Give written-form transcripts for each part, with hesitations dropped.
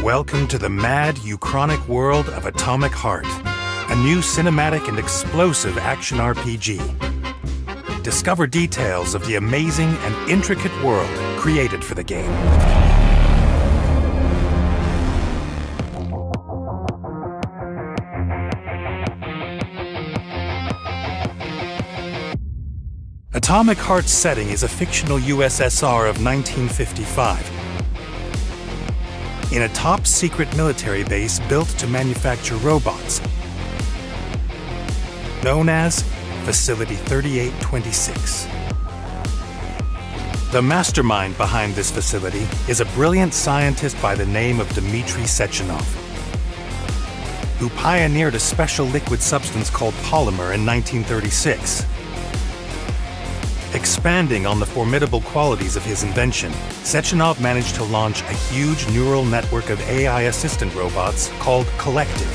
Welcome to the mad, uchronic world of Atomic Heart, a new cinematic and explosive action RPG. Discover details of the amazing and intricate world created for the game. Atomic Heart's setting is a fictional USSR of 1955. In a top-secret military base built to manufacture robots, known as Facility 3826. The mastermind behind this facility is a brilliant scientist by the name of Dmitry Sechenov, who pioneered a special liquid substance called polymer in 1936. Expanding on the formidable qualities of his invention, Sechenov managed to launch a huge neural network of AI assistant robots called Collective.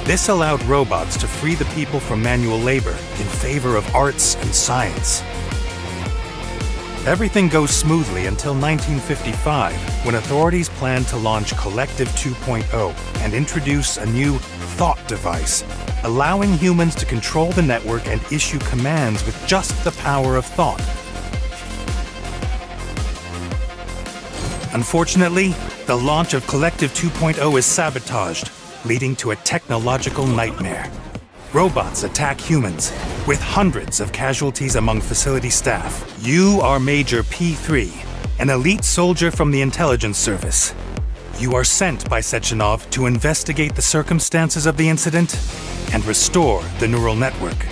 This allowed robots to free the people from manual labor in favor of arts and science. Everything goes smoothly until 1955, when authorities planned to launch Collective 2.0 and introduce a new thought device, allowing humans to control the network and issue commands with just the power of thought. Unfortunately, the launch of Collective 2.0 is sabotaged, leading to a technological nightmare. Robots attack humans, with hundreds of casualties among facility staff. You are Major P3, an elite soldier from the intelligence service. You are sent by Sechenov to investigate the circumstances of the incident and restore the neural network.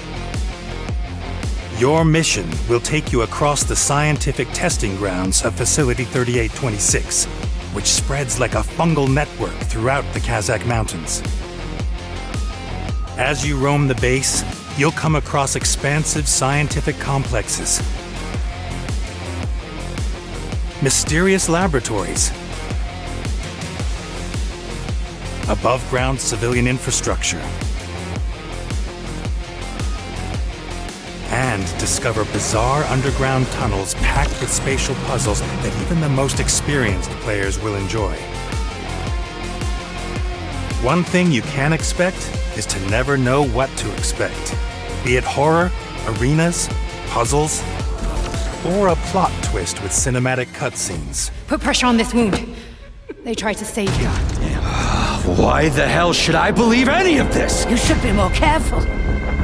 Your mission will take you across the scientific testing grounds of Facility 3826, which spreads like a fungal network throughout the Kazakh mountains. As you roam the base, you'll come across expansive scientific complexes, mysterious laboratories, above-ground civilian infrastructure, and discover bizarre underground tunnels packed with spatial puzzles that even the most experienced players will enjoy. One thing you can expect is to never know what to expect, be it horror, arenas, puzzles, or a plot twist with cinematic cutscenes. Put pressure on this wound. They tried to save you. Why the hell should I believe any of this? You should be more careful.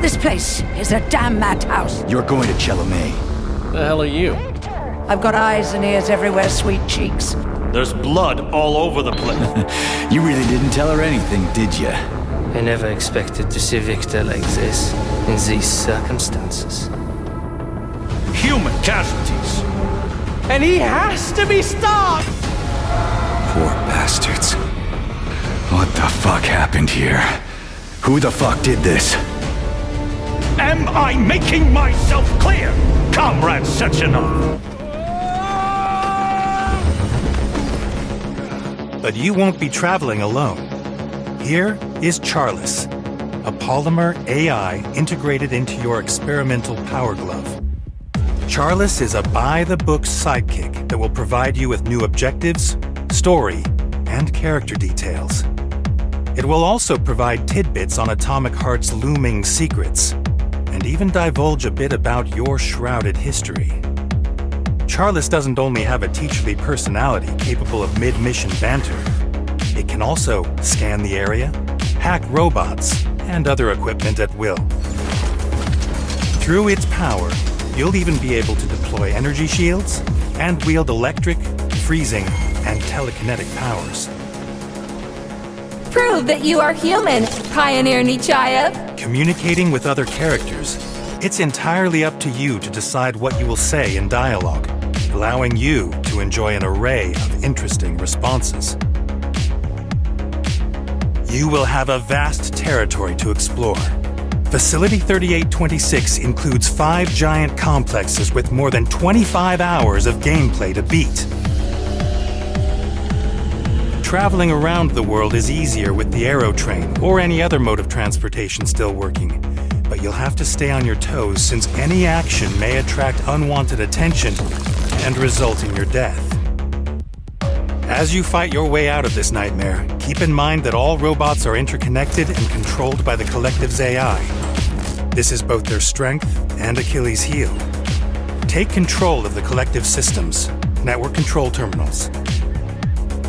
This place is a damn madhouse. You're going to Chelomey. The hell are you? I've got eyes and ears everywhere, sweet cheeks. There's blood all over the place. You really didn't tell her anything, did you? I never expected to see Victor like this, in these circumstances. Human casualties. And he has to be stopped! Poor bastards. What the fuck happened here? Who the fuck did this? Am I making myself clear, Comrade Sechenov? But you won't be traveling alone. Here is Charles, a polymer AI integrated into your experimental power glove. Charles is a by-the-book sidekick that will provide you with new objectives, story, and character details. It will also provide tidbits on Atomic Heart's looming secrets, and even divulge a bit about your shrouded history. Charles doesn't only have a teacherly personality capable of mid-mission banter, it can also scan the area, hack robots, and other equipment at will. Through its power, you'll even be able to deploy energy shields and wield electric, freezing, and telekinetic powers. Prove that you are human, Pioneer Nechayev. Communicating with other characters, it's entirely up to you to decide what you will say in dialogue, allowing you to enjoy an array of interesting responses. You will have a vast territory to explore. Facility 3826 includes 5 giant complexes with more than 25 hours of gameplay to beat. Traveling around the world is easier with the Aero Train or any other mode of transportation still working, but you'll have to stay on your toes since any action may attract unwanted attention and result in your death. As you fight your way out of this nightmare, keep in mind that all robots are interconnected and controlled by the collective's AI. This is both their strength and Achilles' heel. Take control of the collective systems, network control terminals,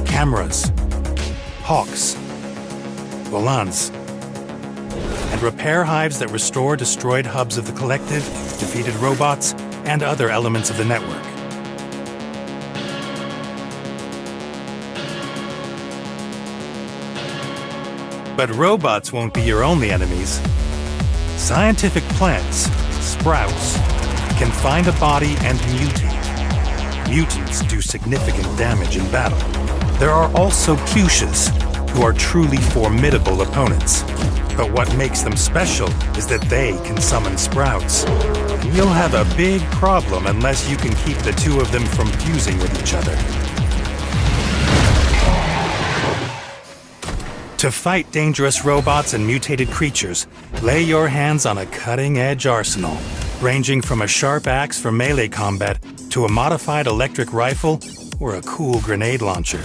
cameras, hawks, volants, and repair hives that restore destroyed hubs of the collective, defeated robots, and other elements of the network. But robots won't be your only enemies. Scientific plants, sprouts, can find a body and mutate. Mutants do significant damage in battle. There are also fuchsias, who are truly formidable opponents. But what makes them special is that they can summon sprouts. And you'll have a big problem unless you can keep the two of them from fusing with each other. To fight dangerous robots and mutated creatures, lay your hands on a cutting-edge arsenal, ranging from a sharp axe for melee combat to a modified electric rifle or a cool grenade launcher.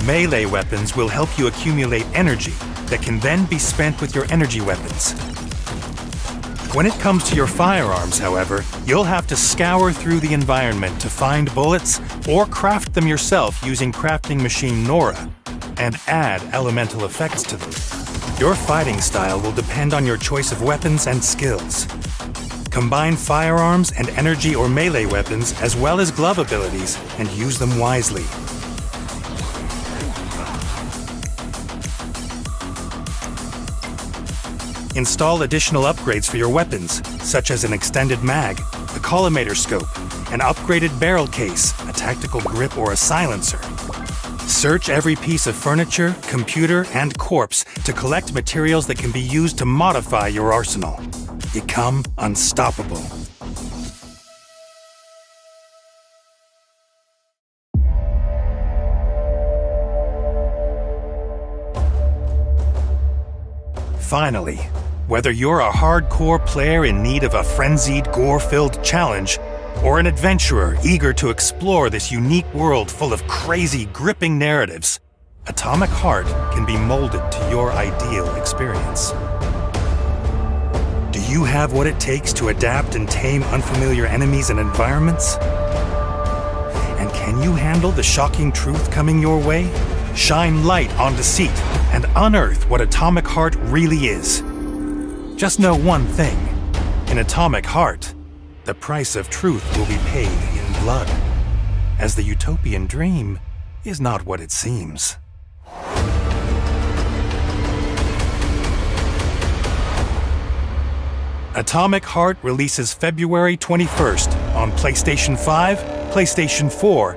Melee weapons will help you accumulate energy that can then be spent with your energy weapons. When it comes to your firearms, however, you'll have to scour through the environment to find bullets or craft them yourself using crafting machine Nora, and add elemental effects to them. Your fighting style will depend on your choice of weapons and skills. Combine firearms and energy or melee weapons as well as glove abilities and use them wisely. Install additional upgrades for your weapons, such as an extended mag, a collimator scope, an upgraded barrel case, a tactical grip, or a silencer. Search every piece of furniture, computer, and corpse to collect materials that can be used to modify your arsenal. Become unstoppable. Finally, whether you're a hardcore player in need of a frenzied, gore-filled challenge, or an adventurer eager to explore this unique world full of crazy, gripping narratives, Atomic Heart can be molded to your ideal experience. Do you have what it takes to adapt and tame unfamiliar enemies and environments? And can you handle the shocking truth coming your way? Shine light on deceit and unearth what Atomic Heart really is. Just know one thing. In Atomic Heart, the price of truth will be paid in blood, as the utopian dream is not what it seems. Atomic Heart releases February 21st on PlayStation 5, PlayStation 4,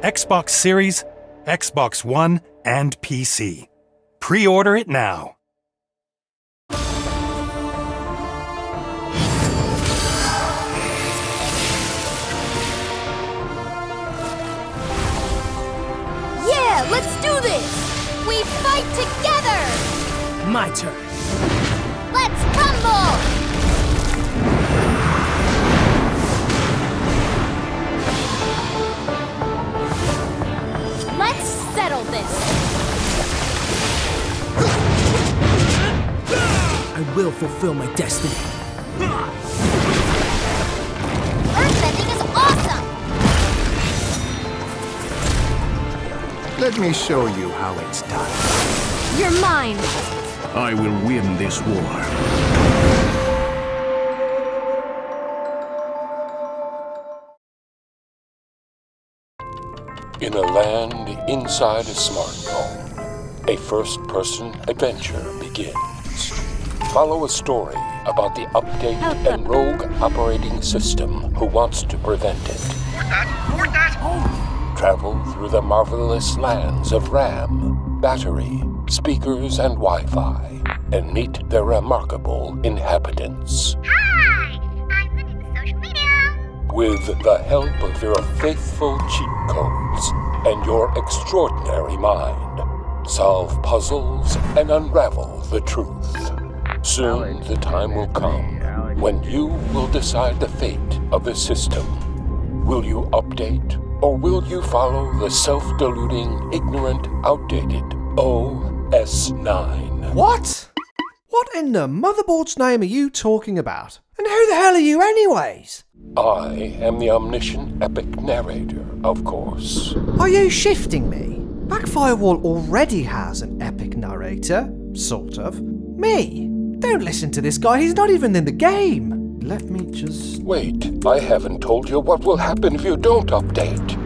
Xbox Series, Xbox One, and PC. Pre-order it now. Yeah, let's do this! We fight together! My turn. Let's rumble! Let's settle this! I will fulfill my destiny. Earthbending is awesome! Let me show you how it's done. You're mine! I will win this war. In a land inside a smartphone, a first-person adventure begins. Follow a story about the update and rogue operating system who wants to prevent it. Report that! Travel through the marvelous lands of RAM, battery, speakers, and Wi-Fi, and meet their remarkable inhabitants. Hi! I'm running social media! With the help of your faithful cheat codes and your extraordinary mind, solve puzzles and unravel the truth. Soon the time will come when you will decide the fate of the system. Will you update, or will you follow the self-deluding, ignorant, outdated OS9? What? What in the motherboard's name are you talking about? And who the hell are you anyways? I am the omniscient epic narrator, of course. Are you shifting me? Backfirewall already has an epic narrator, sort of. Me? Don't listen to this guy, he's not even in the game. Let me just... Wait, I haven't told you what will happen if you don't update.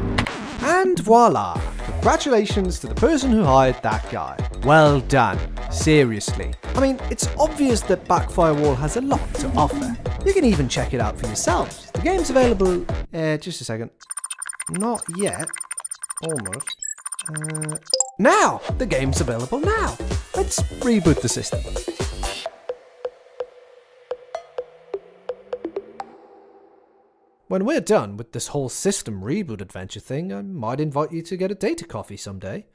And voila! Congratulations to the person who hired that guy. Well done. Seriously. I mean, it's obvious that Backfirewall has a lot to offer. You can even check it out for yourselves. The game's available... just a second. Not yet. Almost. Now! The game's available now. Let's reboot the system. When we're done with this whole system reboot adventure thing, I might invite you to get a data coffee someday.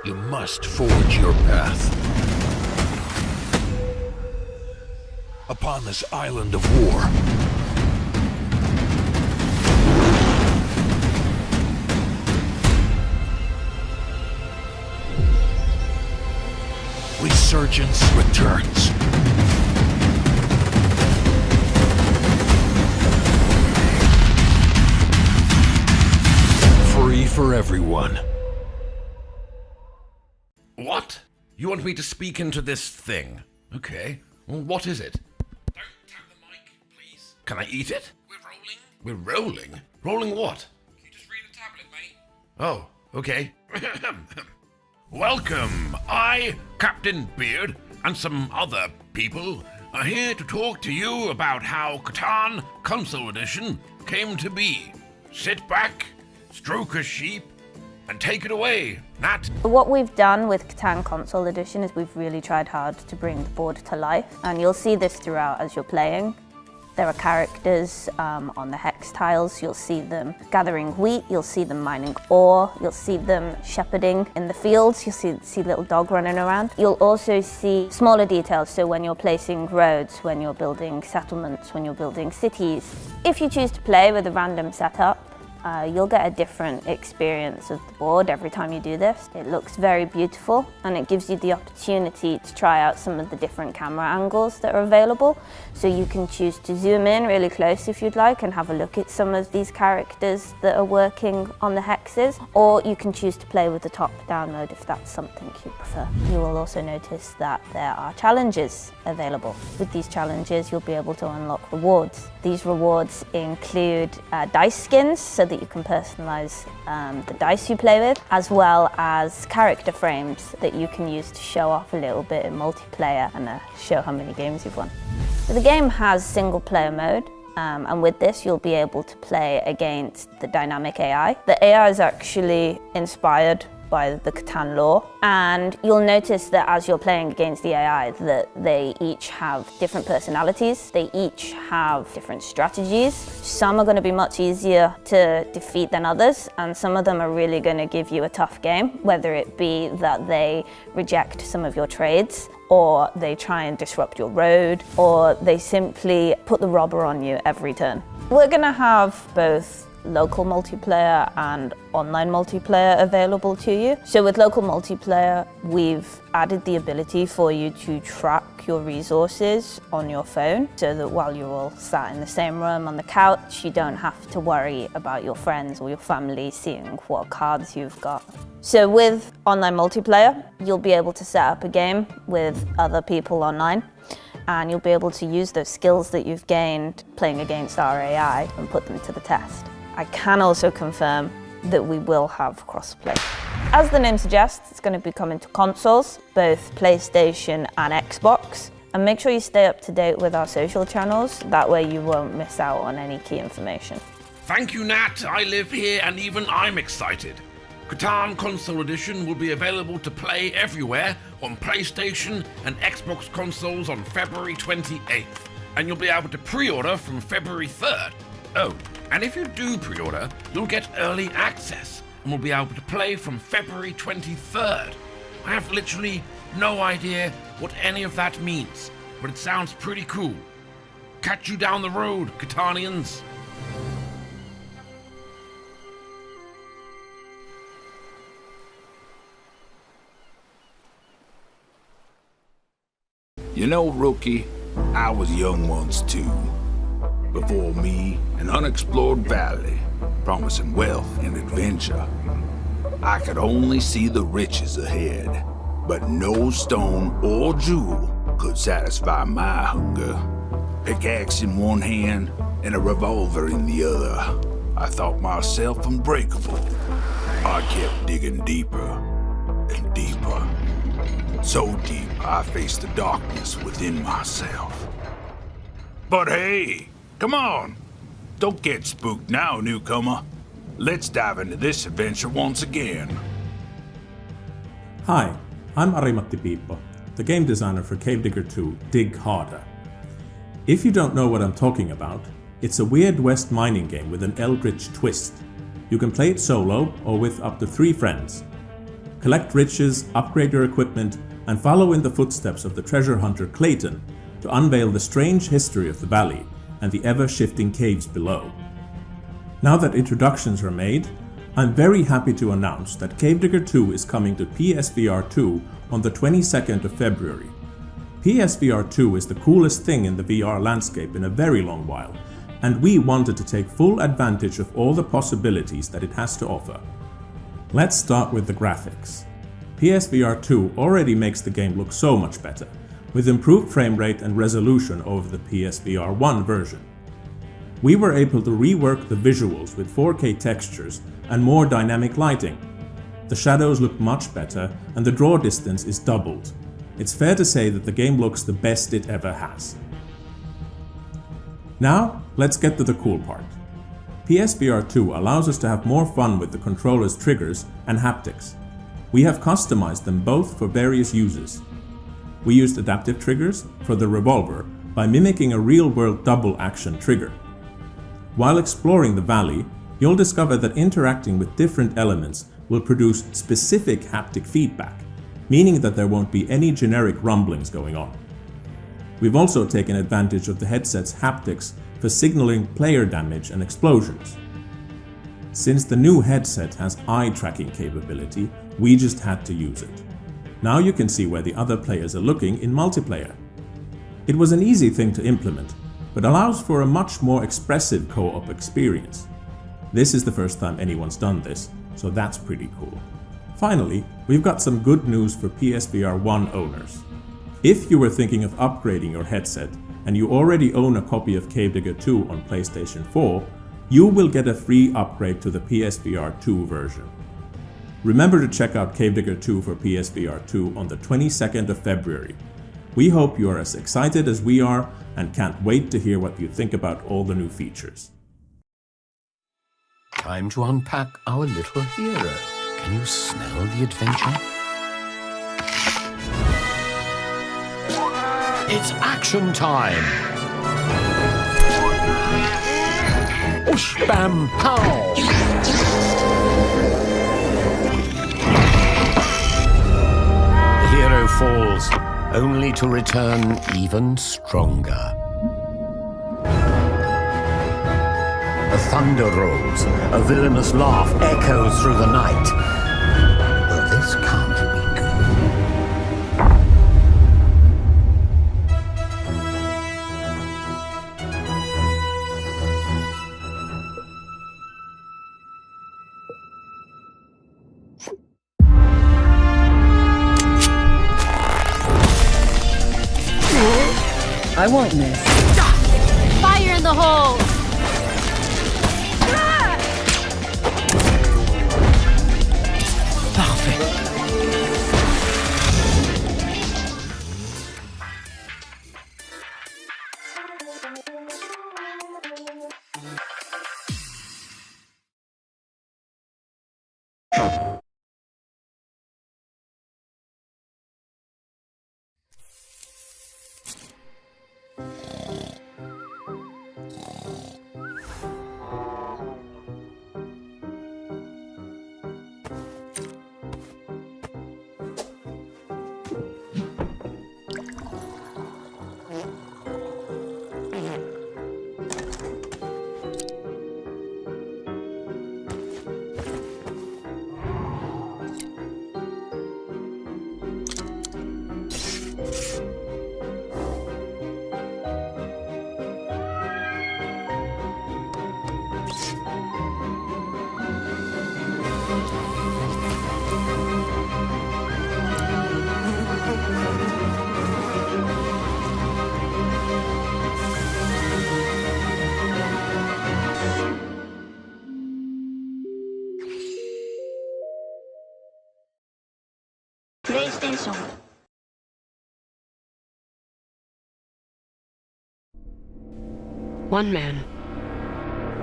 You must forge your path. Upon this island of war. Resurgence returns. Free for everyone. What? You want me to speak into this thing? Okay. Well, what is it? Don't tap the mic, please. Can I eat it? We're rolling. We're rolling? Rolling what? Can you just read the tablet, mate? Oh, okay. Welcome. I, Captain Beard, and some other people are here to talk to you about how Catan Console Edition came to be. Sit back, stroke a sheep, and take it away, Nat. What we've done with Catan Console Edition is we've really tried hard to bring the board to life, and you'll see this throughout as you're playing. There are characters on the hex tiles. You'll see them gathering wheat, you'll see them mining ore, you'll see them shepherding in the fields, you'll see little dog running around. You'll also see smaller details, so when you're placing roads, when you're building settlements, when you're building cities. If you choose to play with a random setup, you'll get a different experience of the board every time you do this. It looks very beautiful, and it gives you the opportunity to try out some of the different camera angles that are available. So you can choose to zoom in really close if you'd like and have a look at some of these characters that are working on the hexes, or you can choose to play with the top-down mode if that's something you prefer. You will also notice that there are challenges available. With these challenges, you'll be able to unlock rewards. These rewards include dice skins, so that you can personalize the dice you play with, as well as character frames that you can use to show off a little bit in multiplayer and show how many games you've won. So the game has single player mode, and with this you'll be able to play against the dynamic AI. The AI is actually inspired by the Catan lore. And you'll notice that as you're playing against the AI, that they each have different personalities. They each have different strategies. Some are going to be much easier to defeat than others, and some of them are really going to give you a tough game, whether it be that they reject some of your trades, or they try and disrupt your road, or they simply put the robber on you every turn. We're going to have both local multiplayer and online multiplayer available to you. So with local multiplayer, we've added the ability for you to track your resources on your phone, so that while you're all sat in the same room on the couch, you don't have to worry about your friends or your family seeing what cards you've got. So with online multiplayer, you'll be able to set up a game with other people online, and you'll be able to use those skills that you've gained playing against our AI and put them to the test. I can also confirm that we will have crossplay. As the name suggests, it's going to be coming to consoles, both PlayStation and Xbox. And make sure you stay up to date with our social channels, that way you won't miss out on any key information. Thank you, Nat. I live here and even I'm excited. Catan Console Edition will be available to play everywhere on PlayStation and Xbox consoles on February 28th. And you'll be able to pre-order from February 3rd. Oh, and if you do pre-order, you'll get early access and will be able to play from February 23rd. I have literally no idea what any of that means, but it sounds pretty cool. Catch you down the road, Catanians. You know, Rookie, I was young once too. Before me, an unexplored valley, promising wealth and adventure. I could only see the riches ahead, but no stone or jewel could satisfy my hunger. Pickaxe in one hand and a revolver in the other. I thought myself unbreakable. I kept digging deeper and deeper. So deep, I faced the darkness within myself. But hey, come on! Don't get spooked now, newcomer. Let's dive into this adventure once again. Hi, I'm Ari-Matti Piippo, the game designer for Cave Digger 2 Dig Harder. If you don't know what I'm talking about, it's a Weird West mining game with an eldritch twist. You can play it solo or with up to 3 friends. Collect riches, upgrade your equipment, and follow in the footsteps of the treasure hunter Catan to unveil the strange history of the valley and the ever-shifting caves below. Now that introductions are made, I'm very happy to announce that Cave Digger 2 is coming to PSVR 2 on the 22nd of February. PSVR 2 is the coolest thing in the VR landscape in a very long while, and we wanted to take full advantage of all the possibilities that it has to offer. Let's start with the graphics. PSVR 2 already makes the game look so much better, with improved frame rate and resolution over the PSVR 1 version. We were able to rework the visuals with 4K textures and more dynamic lighting. The shadows look much better and the draw distance is doubled. It's fair to say that the game looks the best it ever has. Now, let's get to the cool part. PSVR 2 allows us to have more fun with the controller's triggers and haptics. We have customized them both for various uses. We used adaptive triggers for the revolver by mimicking a real-world double-action trigger. While exploring the valley, you'll discover that interacting with different elements will produce specific haptic feedback, meaning that there won't be any generic rumblings going on. We've also taken advantage of the headset's haptics for signaling player damage and explosions. Since the new headset has eye tracking capability, we just had to use it. Now you can see where the other players are looking in multiplayer. It was an easy thing to implement, but allows for a much more expressive co-op experience. This is the first time anyone's done this, so that's pretty cool. Finally, we've got some good news for PSVR 1 owners. If you were thinking of upgrading your headset and you already own a copy of Cave Digger 2 on PlayStation 4, you will get a free upgrade to the PSVR 2 version. Remember to check out Cave Digger 2 for PSVR 2 on the 22nd of February. We hope you are as excited as we are and can't wait to hear what you think about all the new features. Time to unpack our little hero, Can you smell the adventure? It's action time! Whoosh, bam, pow! The hero falls, only to return even stronger. A thunder rolls, a villainous laugh echoes through the night. Well, this can't be good. I won't miss. Fire in the hole! PlayStation. One man,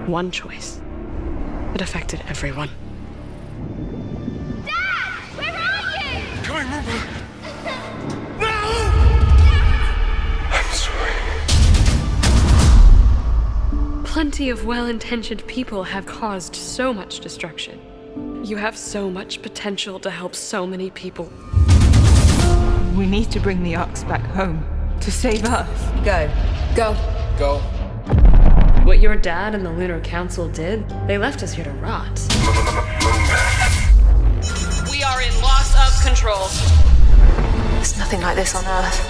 one choice. It affected everyone. Dad! Where are you? Coming, Ruben! I'm sorry. Plenty of well-intentioned people have caused so much destruction. You have so much potential to help so many people. We need to bring the Arcs back home to save us. Go. Go. Go. What your dad and the Lunar Council did, they left us here to rot. We are in loss of control. There's nothing like this on Earth.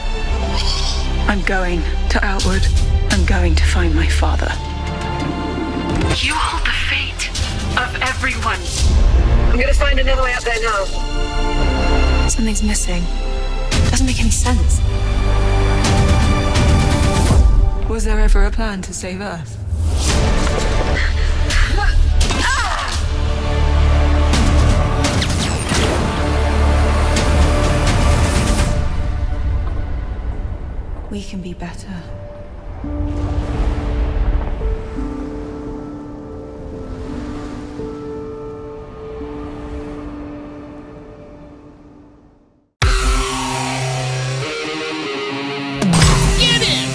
I'm going to Outward. I'm going to find my father. You hold the fate of everyone. I'm gonna find another way up there now. Something's missing. Doesn't make any sense. Was there ever a plan to save Earth? We can be better. Get him!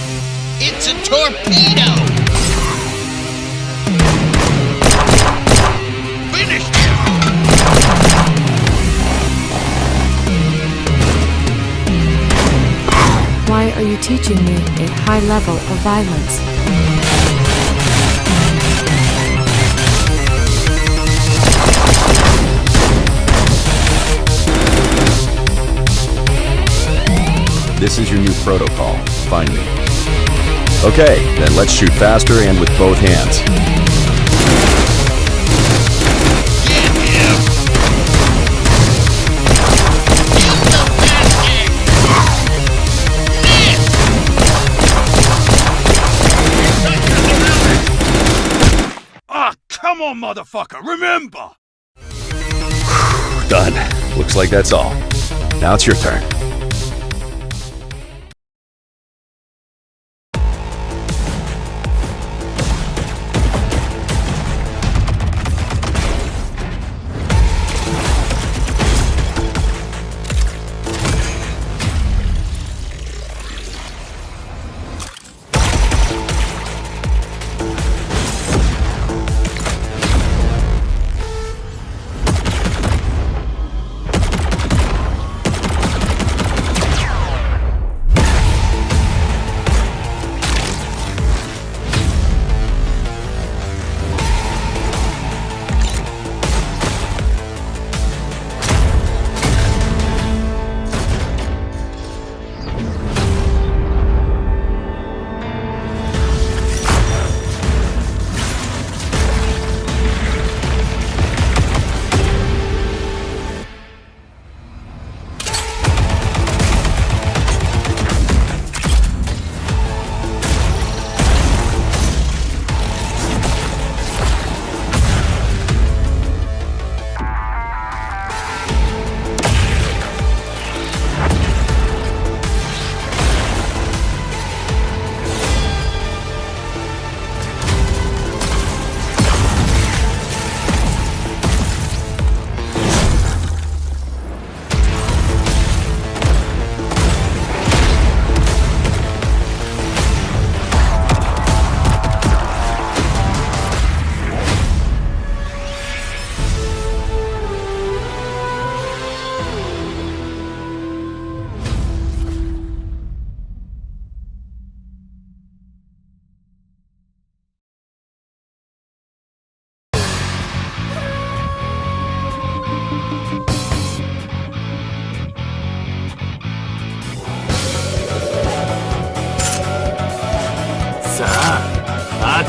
It's a torpedo! Finish him! Why are you teaching me a high level of violence? This is your new protocol. Find me. Okay, then let's shoot faster and with both hands. Ah, come on, motherfucker, remember! Done. Looks like that's all. Now it's your turn.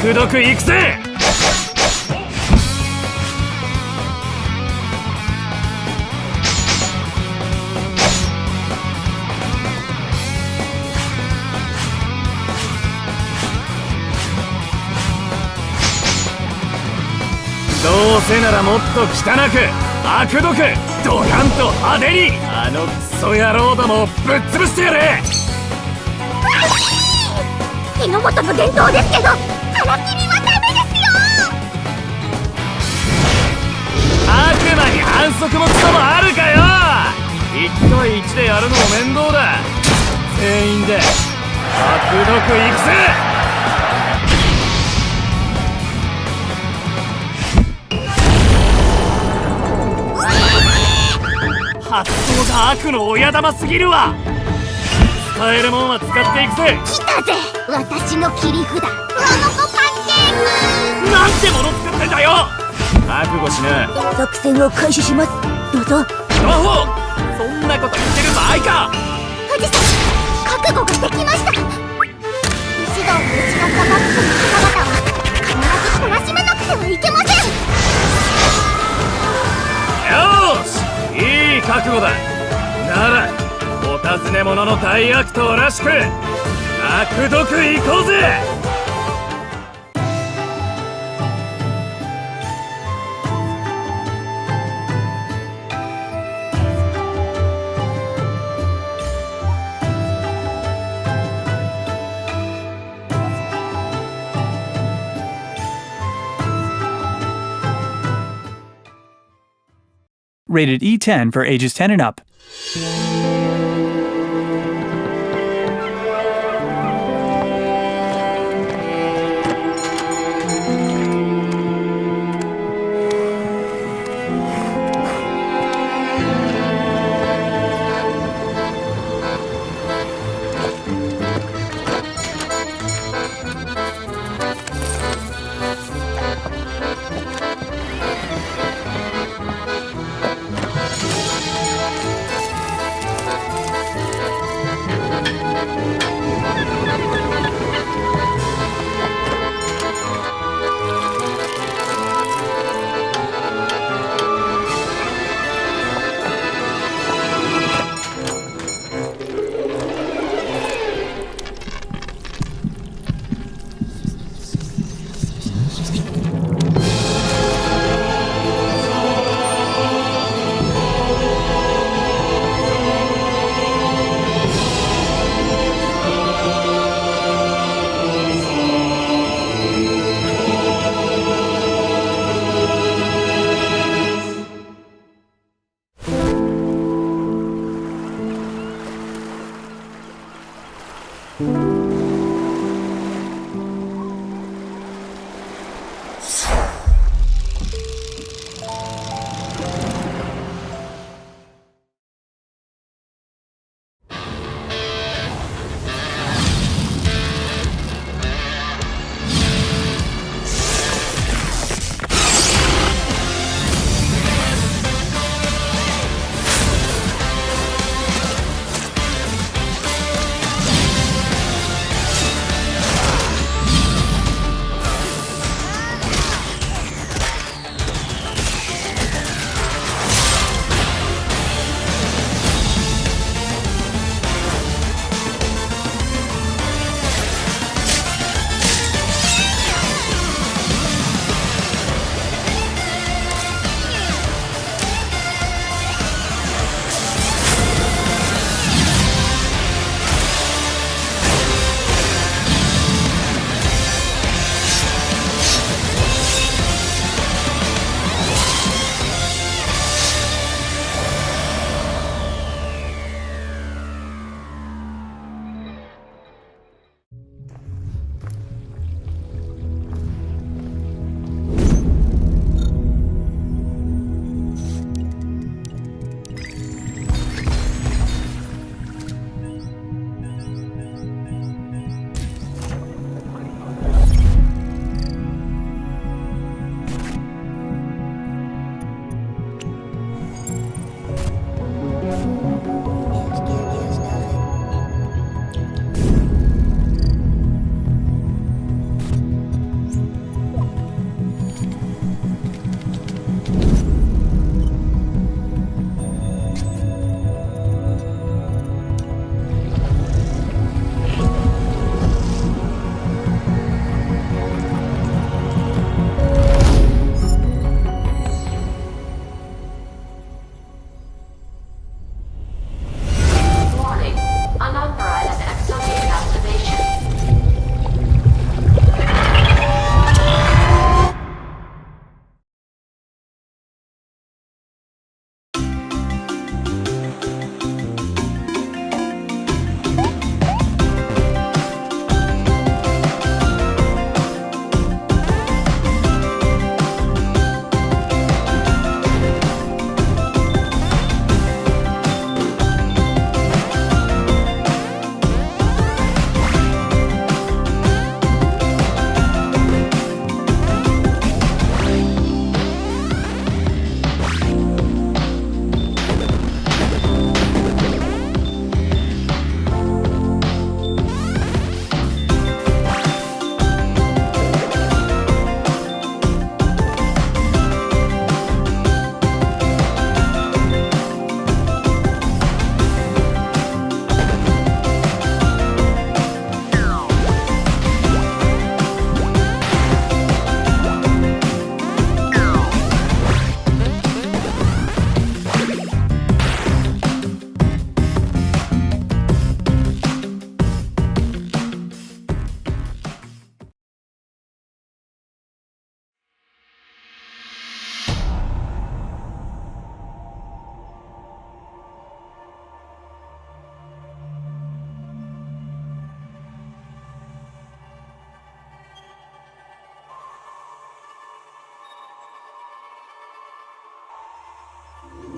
悪毒いくぜ。どうせならもっと汚く悪毒ドカンと派手にあのクソ野郎どもをぶっ潰してやれ。日の本の伝統ですけど腹切りはダメですよ。悪魔に反則もクソもあるかよ。1対1でやるのも面倒だ。全員で悪毒いくぜ。発想が悪の親玉すぎるわ。使えるもんは使っていくぜ。来たぜ私の切り札ロモコパンケーキ。なんてもの作ってんだよ。覚悟しな。作戦を開始します。どうぞ。魔法そんなこと言ってる場合か。富士山覚悟ができました。指導に失った幕府の方々は必ず懲らしめなくてはいけません。よーしいい覚悟だ。ならお尋ね者の大悪党らしく悪毒いこうぜ。Rated E10 for ages 10 and up.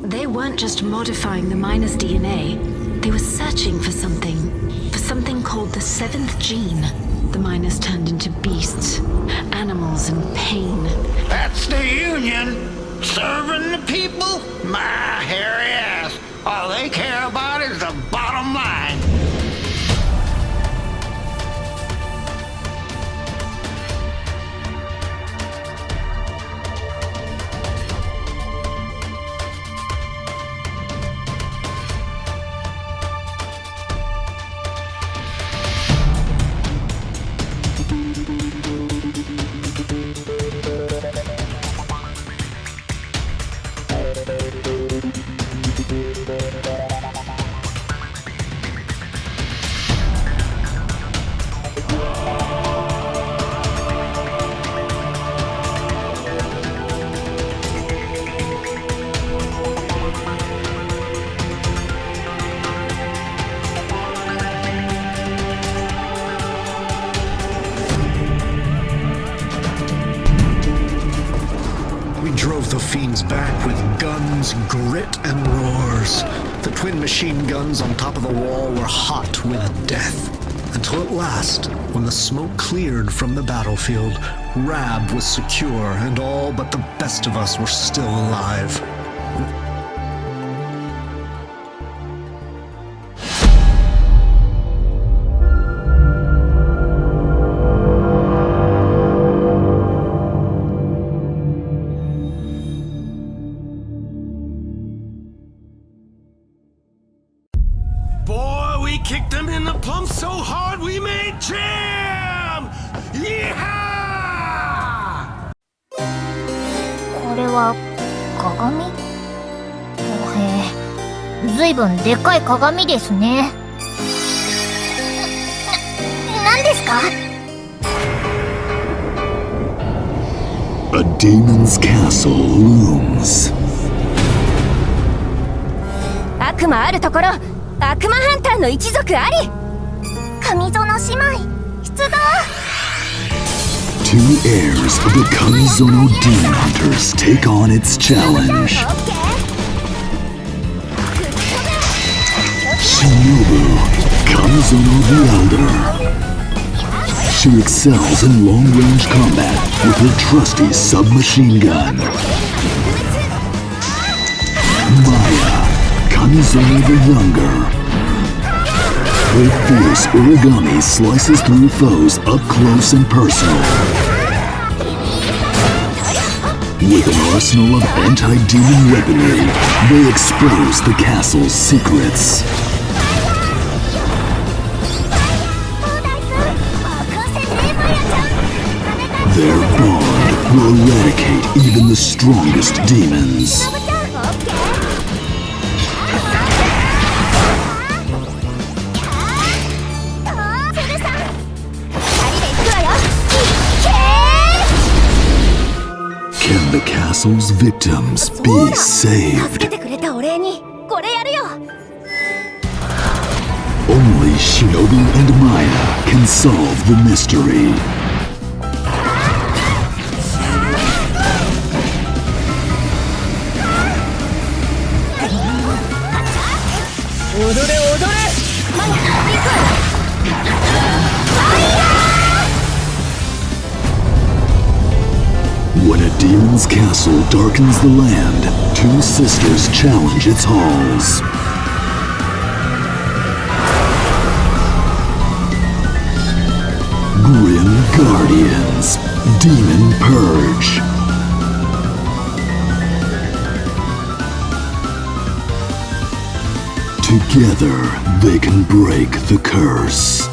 They weren't just modifying the miner's DNA. They were searching for something called the 7th gene. The miners turned into beasts, animals in pain. That's the Union. Serving the people? My hairy ass. All they care about is the bottom line. The fiends back with guns, grit, and roars. The twin machine guns on top of the wall were hot with death. Until at last, when the smoke cleared from the battlefield, Rab was secure and all but the best of us were still alive. Kicked them in the plum so hard we made jam! Yeehaw! これは鏡？へえ、ずいぶんでかい鏡ですね。何ですか？ A demon's castle looms. 悪魔あるところ。悪魔ハンターの一族あり。上園姉妹出動。 Two heirs of the Kamizono Demon Hunters take on its challenge. Shinobu Kamizono the Elder. She excels in long-range combat with her trusty submachine gun. Maya Kamizono the Younger. Her fierce origami slices through foes up close and personal. With an arsenal of anti-demon weaponry, they expose the castle's secrets. Their bond will eradicate even the strongest demons. Can the castle's victims be saved? Only Shinobu and Maya can solve the mystery. When a demon's castle darkens the land, two sisters challenge its halls. Grim Guardians, Demon Purge. Together, they can break the curse.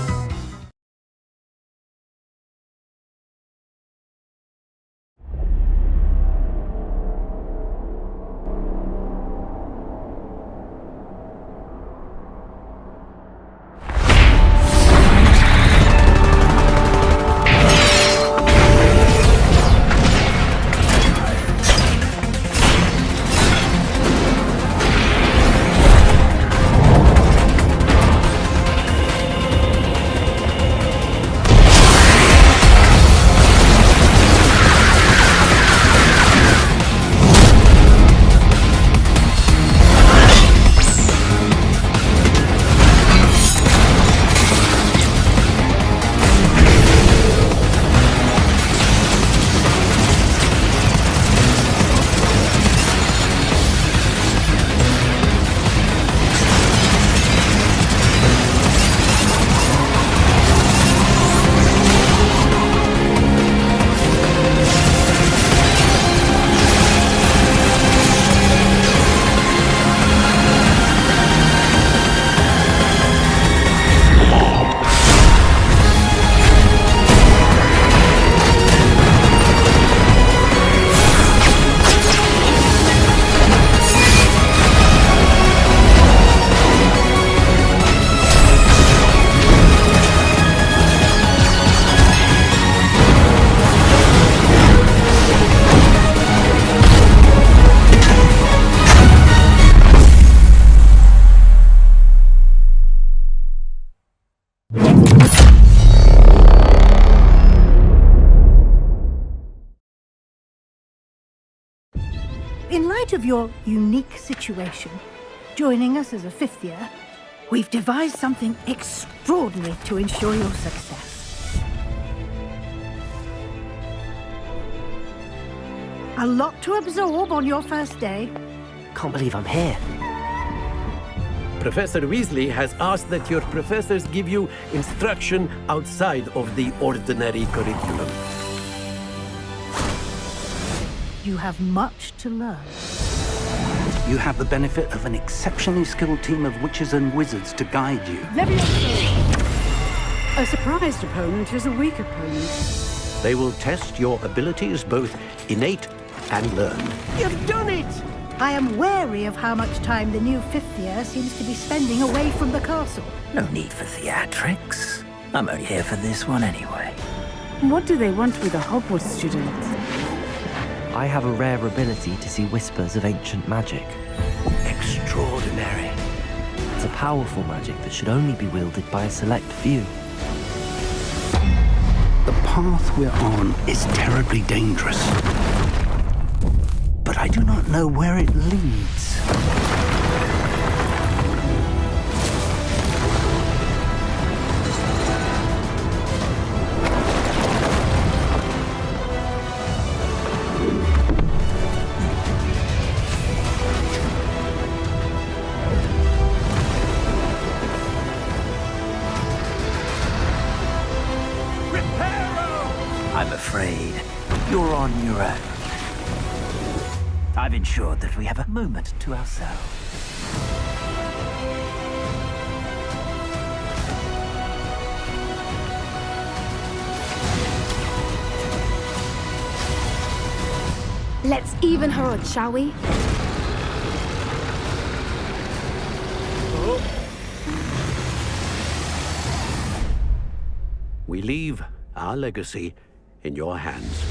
In light of your unique situation, joining us as a 5th year, we've devised something extraordinary to ensure your success. A lot to absorb on your first day. Can't believe I'm here. Professor Weasley has asked that your professors give you instruction outside of the ordinary curriculum. You have much to learn. You have the benefit of an exceptionally skilled team of witches and wizards to guide you. A surprised opponent is a weak opponent. They will test your abilities, both innate and learned. You've done it! I am wary of how much time the new 5th year seems to be spending away from the castle. No need for theatrics. I'm only here for this one anyway. What do they want with a Hogwarts student? I have a rare ability to see whispers of ancient magic. Extraordinary. It's a powerful magic that should only be wielded by a select few. The path we're on is terribly dangerous. But I do not know where it leads. I'm afraid you're on your own. I've ensured that we have a moment to ourselves. Let's even her odds, shall we? We leave our legacy in your hands.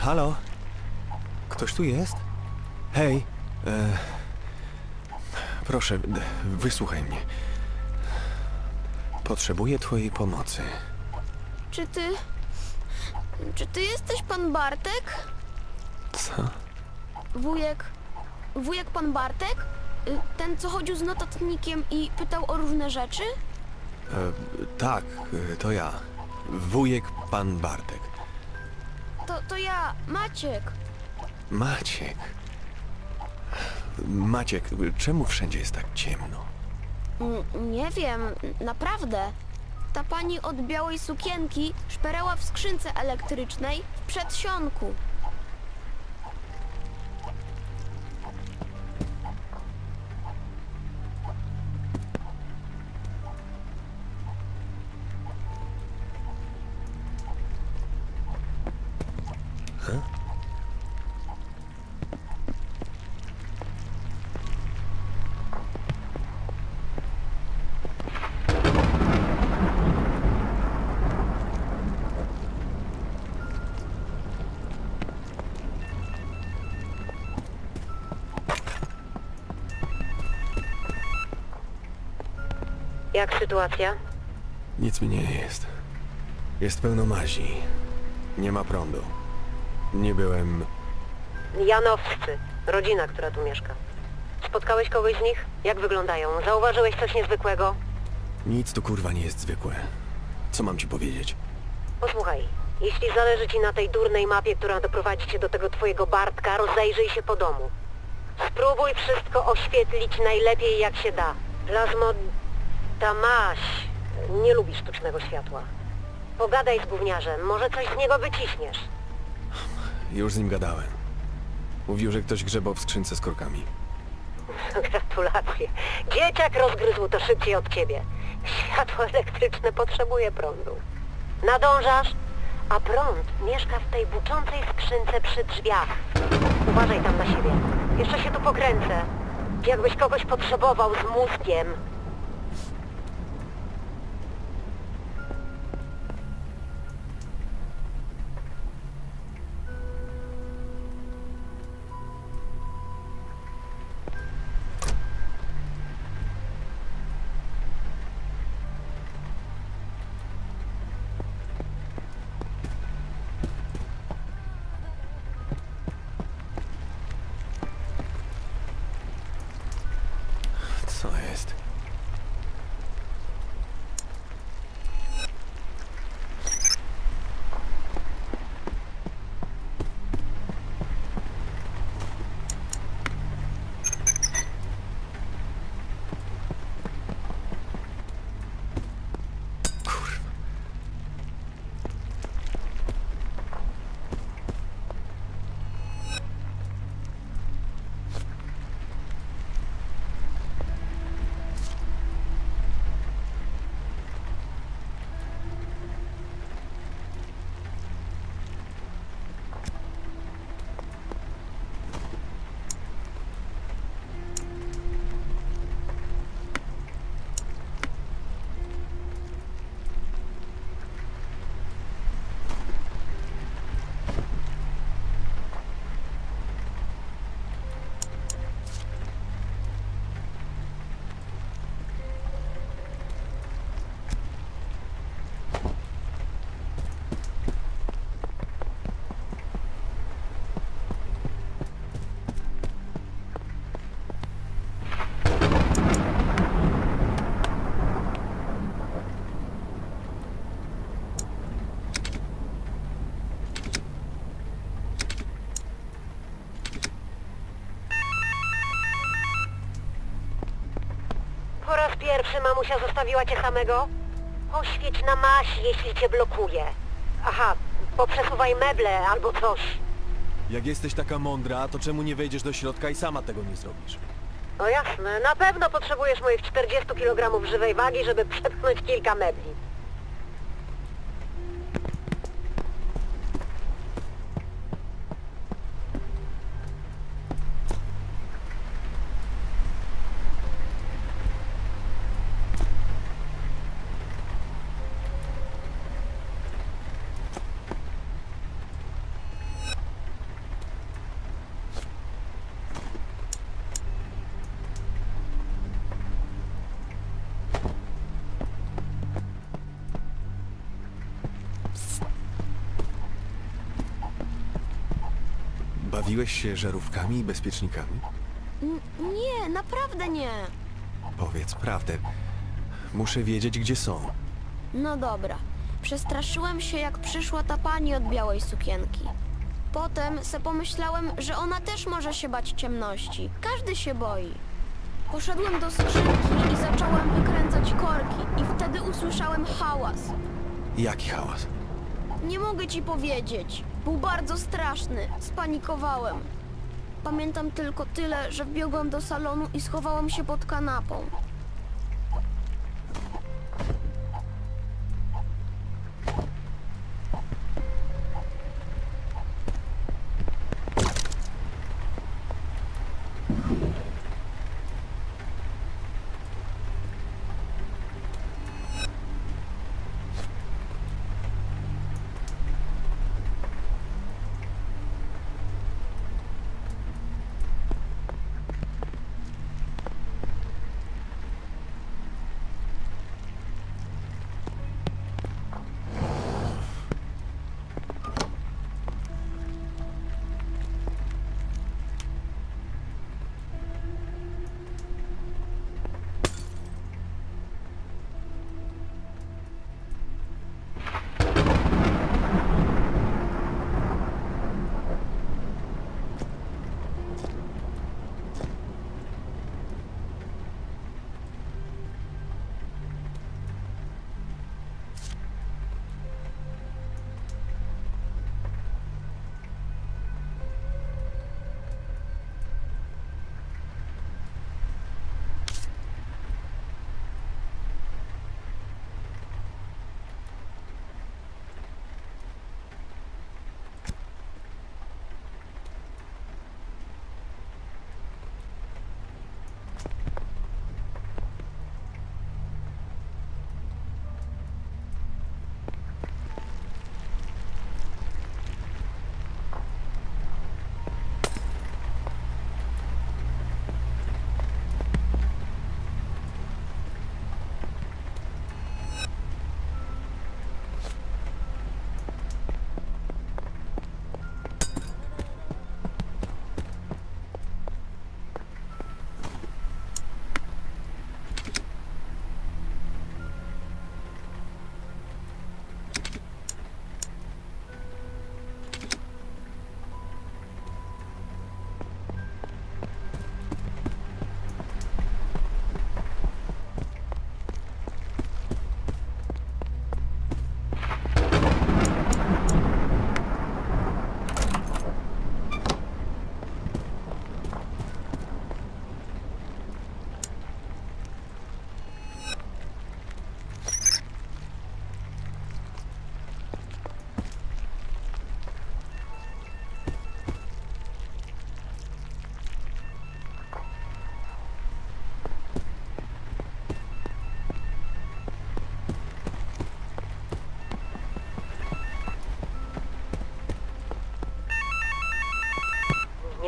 Halo? Ktoś tu jest? Hej, proszę, wysłuchaj mnie. Potrzebuję twojej pomocy. Czy ty jesteś pan Bartek? Co? Wujek pan Bartek? Ten, co chodził z notatnikiem i pytał o różne rzeczy? Tak, to ja. Wujek pan Bartek. To ja, Maciek. Maciek? Maciek, czemu wszędzie jest tak ciemno? Nie wiem, naprawdę. Ta pani od białej sukienki szperała w skrzynce elektrycznej w przedsionku. Jak sytuacja? Nic mi nie jest. Jest pełno mazi. Nie ma prądu. Nie byłem... Janowscy. Rodzina, która tu mieszka. Spotkałeś kogoś z nich? Jak wyglądają? Zauważyłeś coś niezwykłego? Nic tu kurwa nie jest zwykłe. Co mam ci powiedzieć? Posłuchaj, jeśli zależy ci na tej durnej mapie, która doprowadzi cię do tego twojego Bartka, rozejrzyj się po domu. Spróbuj wszystko oświetlić najlepiej jak się da. Ta maź nie lubi sztucznego światła. Pogadaj z gówniarzem, może coś z niego wyciśniesz. Już z nim gadałem. Mówił, że ktoś grzebał w skrzynce z korkami. Gratulacje. Dzieciak rozgryzł to szybciej od ciebie. Światło elektryczne potrzebuje prądu. Nadążasz? A prąd mieszka w tej buczącej skrzynce przy drzwiach. Uważaj tam na siebie. Jeszcze się tu pokręcę. Jakbyś kogoś potrzebował z mózgiem. Co jest? Po raz pierwszy mamusia zostawiła cię samego? Oświeć na maś, jeśli cię blokuje. Aha, poprzesuwaj meble albo coś. Jak jesteś taka mądra, to czemu nie wejdziesz do środka i sama tego nie zrobisz? No jasne, na pewno potrzebujesz moich 40 kg żywej wagi, żeby przepchnąć kilka mebli. Bawiłeś się żarówkami i bezpiecznikami? Nie, naprawdę nie. Powiedz prawdę. Muszę wiedzieć, gdzie są. No dobra. Przestraszyłem się, jak przyszła ta pani od białej sukienki. Potem se pomyślałem, że ona też może się bać ciemności. Każdy się boi. Poszedłem do skrzynki i zacząłem wykręcać korki i wtedy usłyszałem hałas. Jaki hałas? Nie mogę ci powiedzieć. Był bardzo straszny. Spanikowałem. Pamiętam tylko tyle, że wbiegłem do salonu i schowałem się pod kanapą.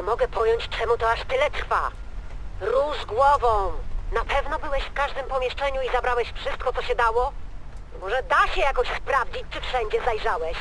mogę pojąć, czemu to aż tyle trwa. Rusz głową. Na pewno byłeś w każdym pomieszczeniu i zabrałeś wszystko, co się dało? Może da się jakoś sprawdzić, czy wszędzie zajrzałeś?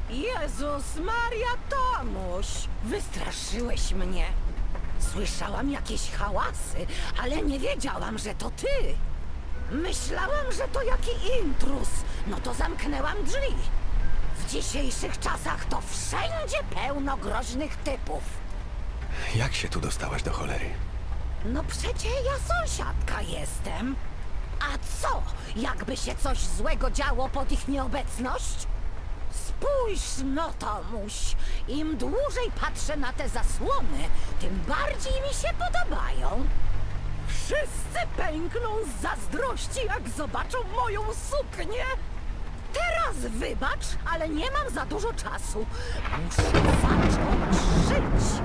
Jezus Maria, Tomuś! Wystraszyłeś mnie. Słyszałam jakieś hałasy, ale nie wiedziałam, że to ty. Myślałam, że to jaki intruz. No to zamknęłam drzwi. W dzisiejszych czasach to wszędzie pełno groźnych typów. Jak się tu dostałaś do cholery? No przecie ja sąsiadka jestem. A co, jakby się coś złego działo pod ich nieobecność? Spójrz no, Tomuś, im dłużej patrzę na te zasłony, tym bardziej mi się podobają. Wszyscy pękną z zazdrości, jak zobaczą moją suknię. Teraz wybacz, ale nie mam za dużo czasu. Muszę zacząć żyć.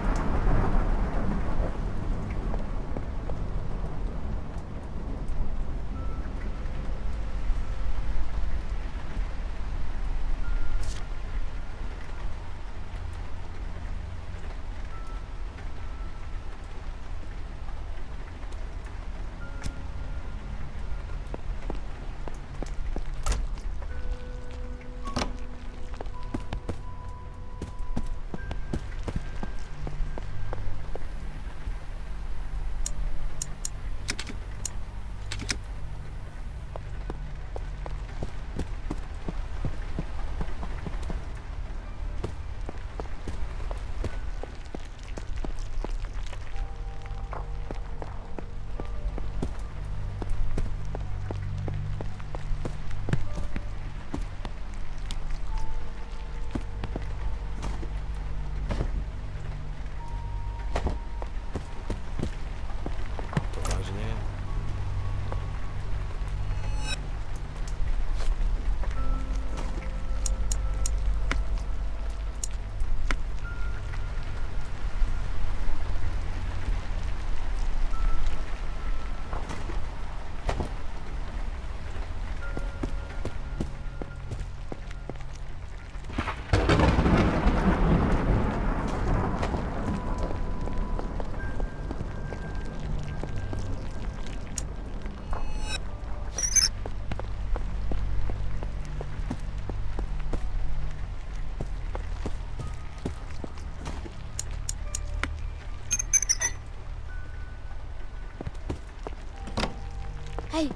Hej!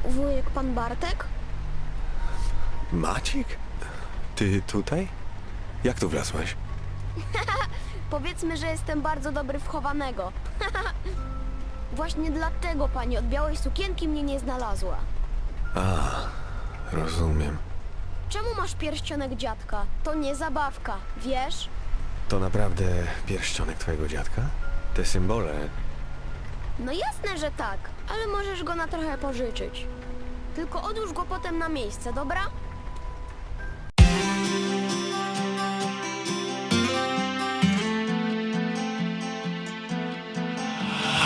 Wujek pan Bartek? Maciek? Ty tutaj? Jak tu wlazłeś? Powiedzmy, że jestem bardzo dobry w chowanego. Właśnie dlatego pani od białej sukienki mnie nie znalazła. A, rozumiem. Czemu masz pierścionek dziadka? To nie zabawka, wiesz? To naprawdę pierścionek twojego dziadka? Te symbole... No jasne, że tak, ale możesz go na trochę pożyczyć. Tylko odłóż go potem na miejsce, dobra?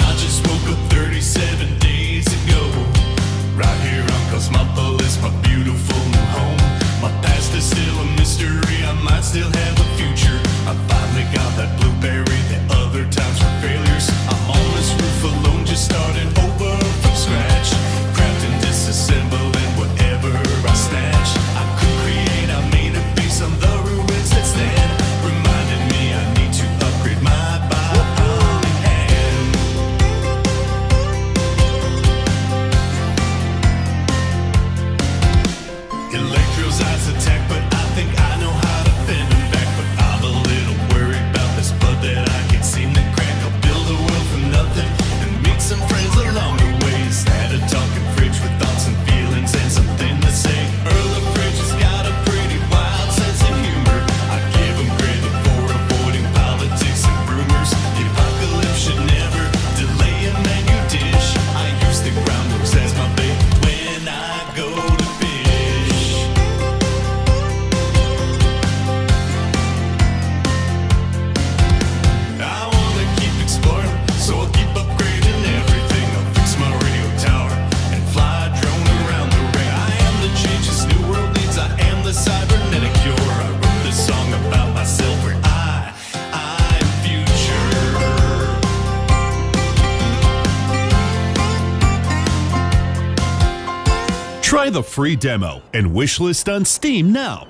I just woke up 37 days ago. Right here on Cosmopolis, my beautiful new home. My past is still a mystery, I might still have a future. I finally got that blueberry, the other times were failures. I'm on this roof alone, just starting over from scratch. Crafting, disassembled, and whatever I snatch. Try the free demo and wishlist on Steam now.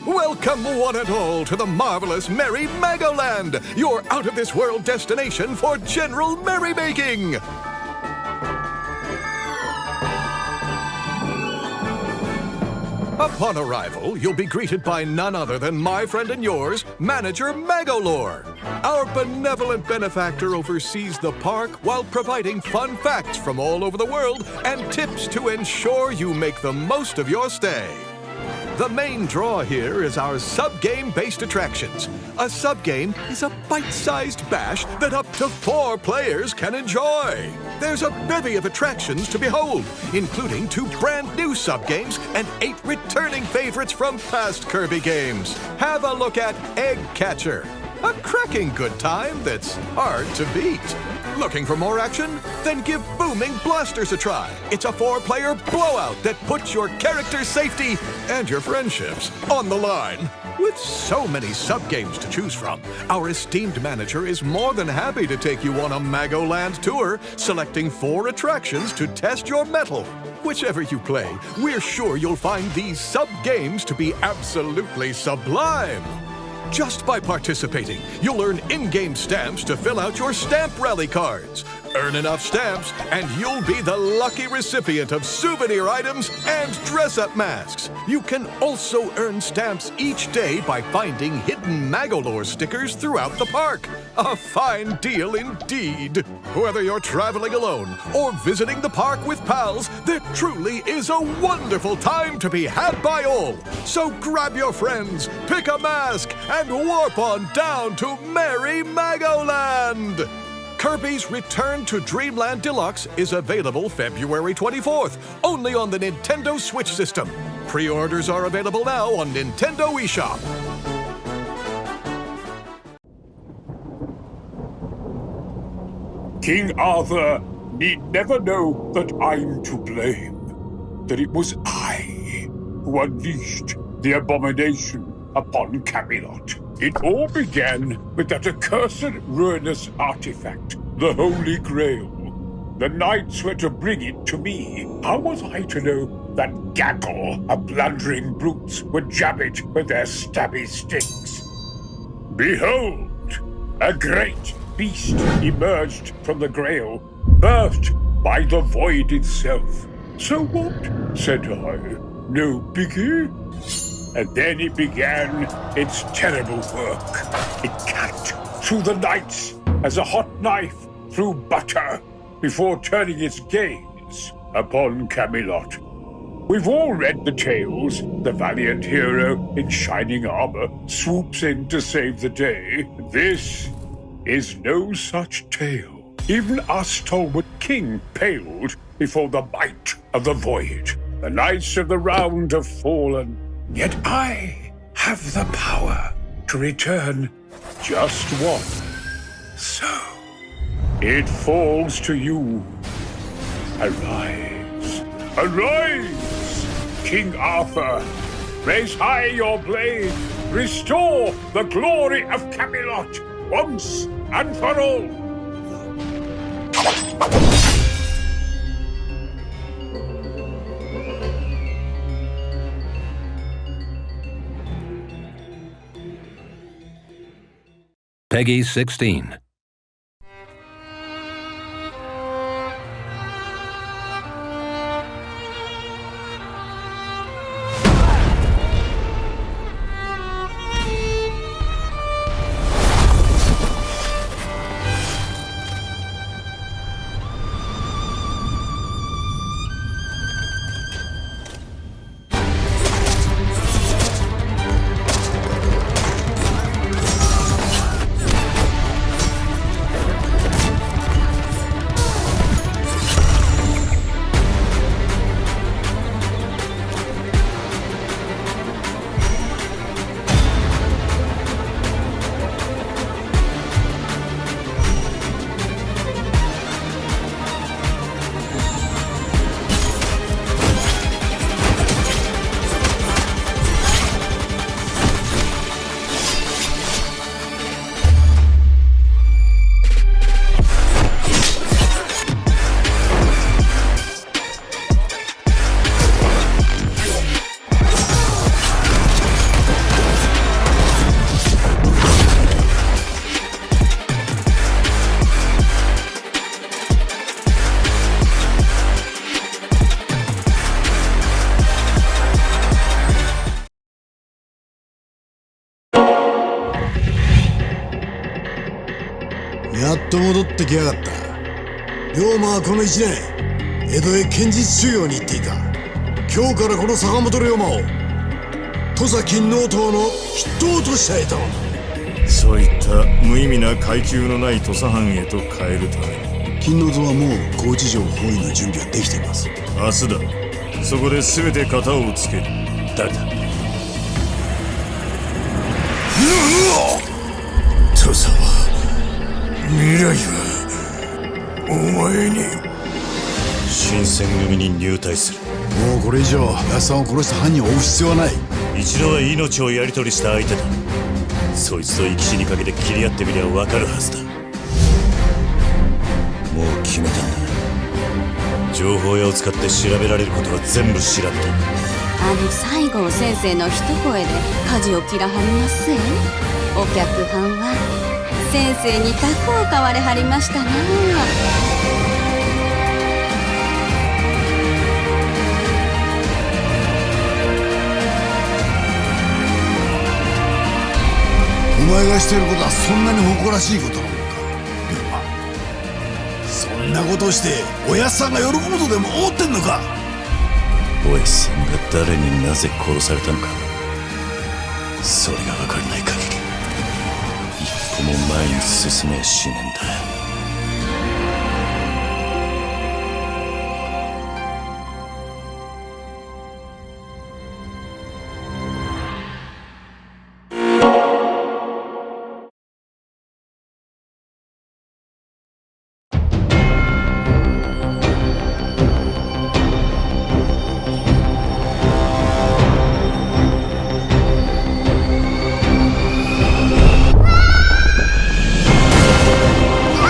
Welcome, one and all, to the marvelous Merry Magoland, your out-of-this-world destination for general merrymaking! Upon arrival, you'll be greeted by none other than my friend and yours, Manager Magolore. Our benevolent benefactor oversees the park while providing fun facts from all over the world and tips to ensure you make the most of your stay. The main draw here is our sub-game-based attractions. A sub-game is a bite-sized bash that up to 4 players can enjoy. There's a bevy of attractions to behold, including 2 brand-new sub-games and 8 returning favorites from past Kirby games. Have a look at Egg Catcher, a cracking good time that's hard to beat. Looking for more action? Then give Booming Blasters a try. It's a 4-player blowout that puts your character's safety and your friendships on the line. With so many sub-games to choose from, our esteemed manager is more than happy to take you on a Magoland tour, selecting 4 attractions to test your mettle. Whichever you play, we're sure you'll find these sub-games to be absolutely sublime. Just by participating, you'll earn in-game stamps to fill out your stamp rally cards. Earn enough stamps, and you'll be the lucky recipient of souvenir items and dress-up masks. You can also earn stamps each day by finding hidden Magolore stickers throughout the park. A fine deal indeed. Whether you're traveling alone or visiting the park with pals, there truly is a wonderful time to be had by all. So grab your friends, pick a mask, and warp on down to Merry Magoland! Kirby's Return to Dreamland Deluxe is available February 24th, only on the Nintendo Switch system. Pre-orders are available now on Nintendo eShop. King Arthur need never know that I'm to blame, that it was I who unleashed the abomination upon Camelot. It all began with that accursed ruinous artifact, the Holy Grail. The knights were to bring it to me. How was I to know that gaggle of blundering brutes would jab it with their stabby sticks? Behold, a great beast emerged from the Grail, birthed by the void itself. So what? Said I. No biggie? And then it began its terrible work. It cut through the knights as a hot knife through butter before turning its gaze vengeance upon Camelot. We've all read the tales. The valiant hero in shining armor swoops in to save the day. This is no such tale. Even our stalwart king paled before the might of the void. The knights of the round have fallen, yet I have the power to return just one. So, it falls to you. Arise, arise, King Arthur. Raise high your blade. Restore the glory of Camelot once and for all. Peggy 16.やっと戻ってきやがった。龍馬はこの1年江戸へ剣術修行に行っていた。今日からこの坂本龍馬を土佐勤王党の筆頭として得たのだ。そういった無意味な階級のない土佐藩へと変えるために勤王党はもう高知城包囲の準備はできています。明日だ。そこで全て型をつける。だが土佐は未来はお前に。新選組に入隊する。もうこれ以上安さんを殺した犯人を追う必要はない。一度は命をやり取りした相手だ。そいつと生き死にかけて切り合ってみりゃ分かるはずだ。もう決めたんだ。情報屋を使って調べられることは全部調べた。西郷先生の一声で舵を切らはりますえ。お客はんは先生にタコを買われはりましたな。お前がしていることはそんなに誇らしいことなのか、龍馬。そんなことをしておやっさんが喜ぶとでも思ってんのか。おやっさんが誰になぜ殺されたのか、それが分からない限り一歩も前に進めやしねえんだ。お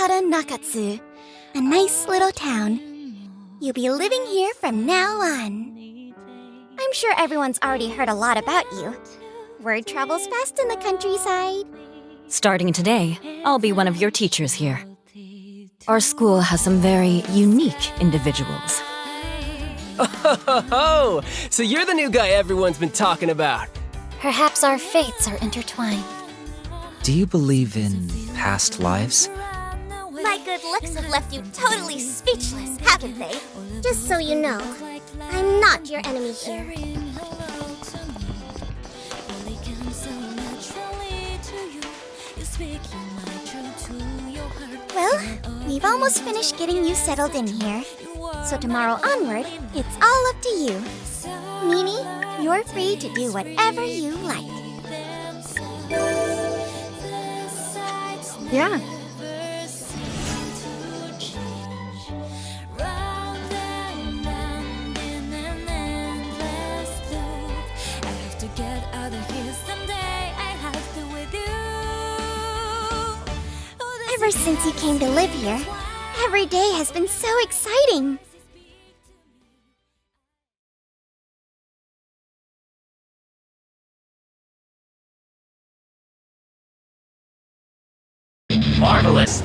Nobeta Nakatsu, a nice little town. You'll be living here from now on. I'm sure everyone's already heard a lot about you. Word travels fast in the countryside. Starting today, I'll be one of your teachers here. Our school has some very unique individuals. Oh, so you're the new guy everyone's been talking about. Perhaps our fates are intertwined. Do you believe in past lives? My good looks have left you totally speechless, haven't they? Just so you know, I'm not your enemy here. Well, we've almost finished getting you settled in here. So tomorrow onward, it's all up to you. Mimi, you're free to do whatever you like. Yeah. Ever since you came to live here, every day has been so exciting. Marvelous!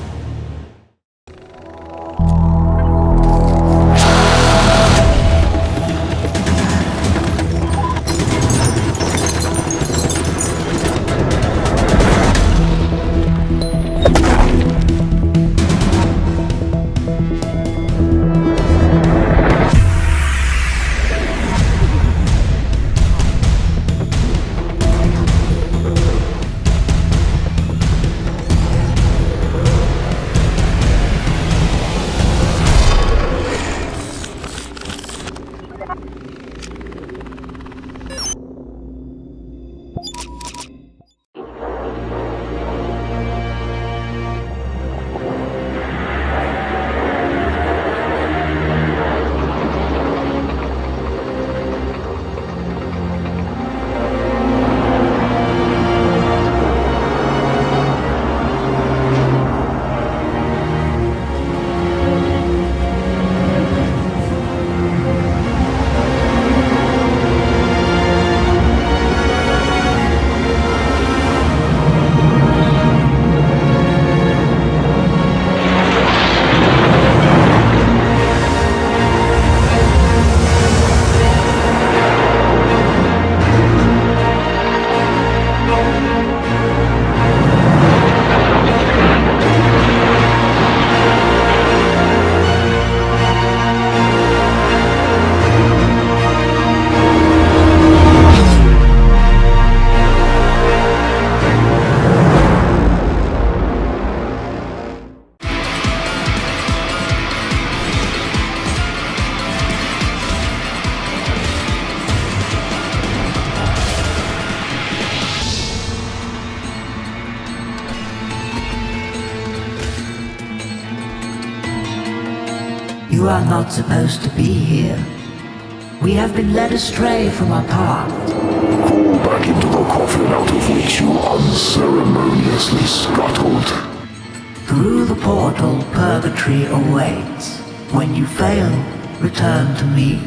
You are not supposed to be here. We have been led astray from our path. Crawl back into the coffin out of which you unceremoniously scuttled. Through the portal, purgatory awaits. When you fail, return to me.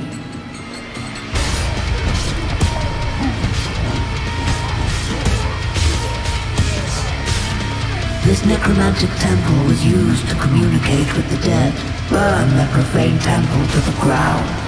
This necromantic temple was used to communicate with the dead. Burn that profane temple to the ground.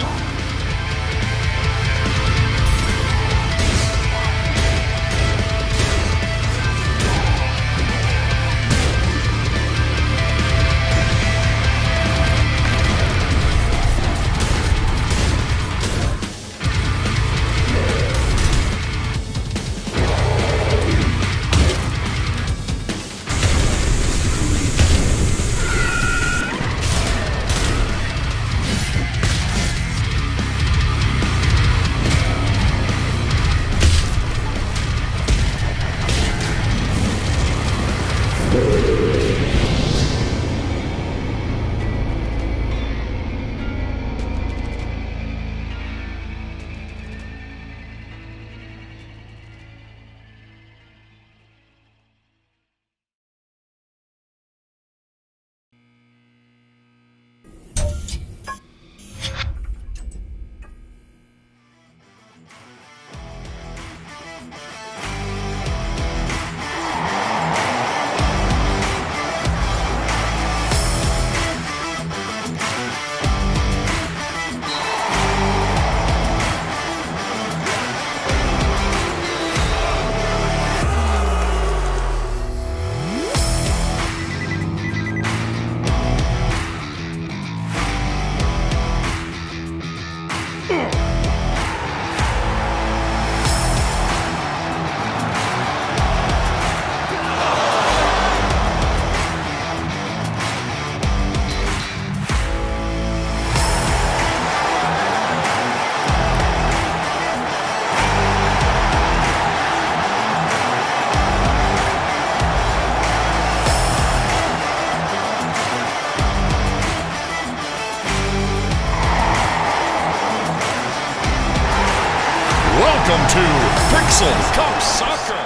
Welcome to Pixel Cup Soccer!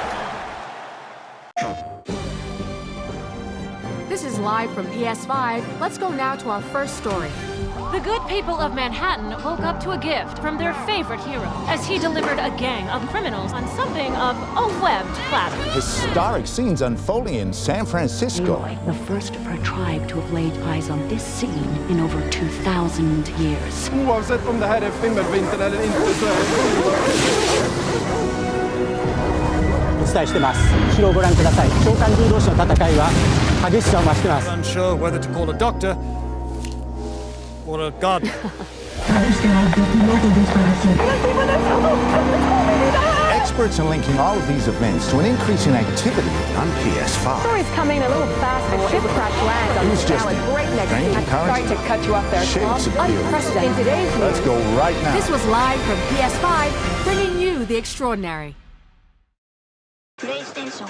This is live from PS5. Let's go now to our first story. The good people of Manhattan woke up to a gift from their favorite hero as he delivered a gang of criminals on something of a webbed platter. Historic scenes unfolding in San Francisco. Eloy, the first of her tribe to have laid eyes on this scene in over 2,000 years. Oavsett om det här är skimmervintern eller inte så är det... お伝えしてます。後ろをご覧ください。召喚獣同士の戦いは激しさを増してます。 Unsure whether to call a doctor or a god. Experts are linking all of these events to an increase in activity on PS5. Story's coming a little fast. The ship crash lands on this tower at breakneck speed. I'm sorry to cut you off there, Tom. Unprecedented. In today's news. Let's go right now. This was live from PS5, bringing you the extraordinary. PlayStation.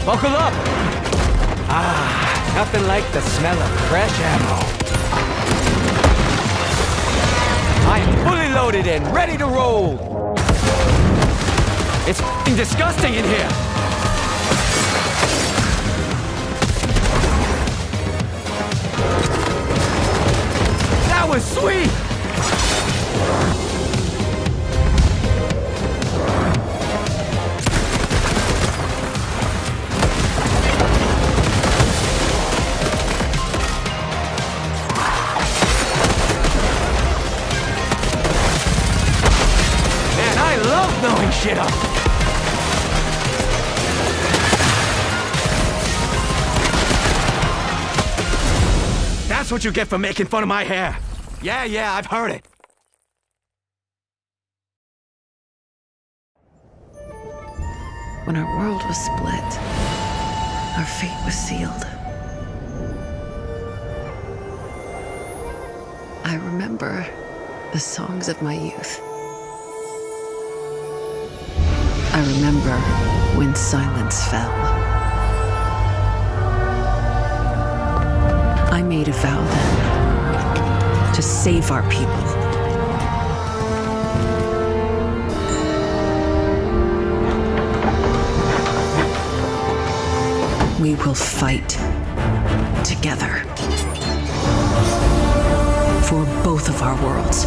Buckle up! Ah, nothing like the smell of fresh ammo. I am fully loaded and ready to roll. It's f***ing disgusting in here. That was sweet! Blowing shit up. That's what you get for making fun of my hair. Yeah, I've heard it. When our world was split, our fate was sealed. I remember the songs of my youth. I remember when silence fell. I made a vow then to save our people. We will fight together for both of our worlds.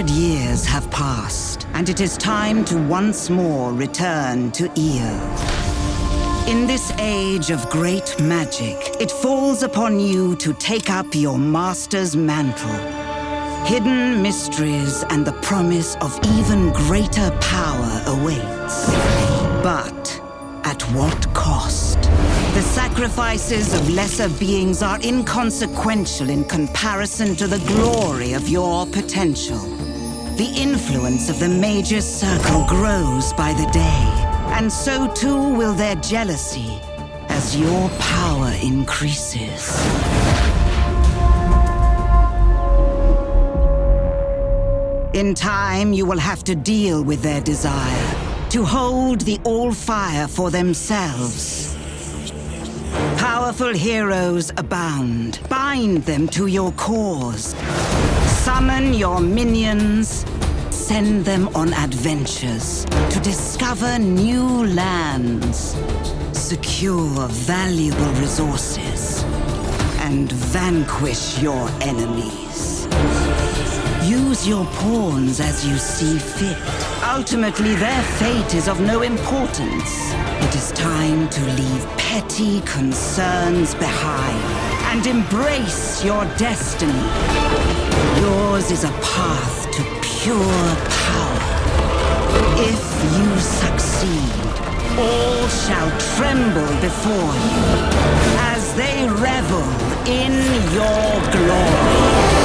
Years have passed, and it is time to once more return to Eo. In this age of great magic, it falls upon you to take up your master's mantle. Hidden mysteries and the promise of even greater power awaits. But at what cost? The sacrifices of lesser beings are inconsequential in comparison to the glory of your potential. The influence of the Major Circle grows by the day, and so too will their jealousy as your power increases. In time, you will have to deal with their desire to hold the All-Fire for themselves. Powerful heroes abound. Bind them to your cause. Summon your minions. Send them on adventures to discover new lands, secure valuable resources, and vanquish your enemies. Use your pawns as you see fit. Ultimately, their fate is of no importance. It is time to leave petty concerns behind and embrace your destiny. Yours is a path to pure power. If you succeed, all shall tremble before you as they revel in your glory.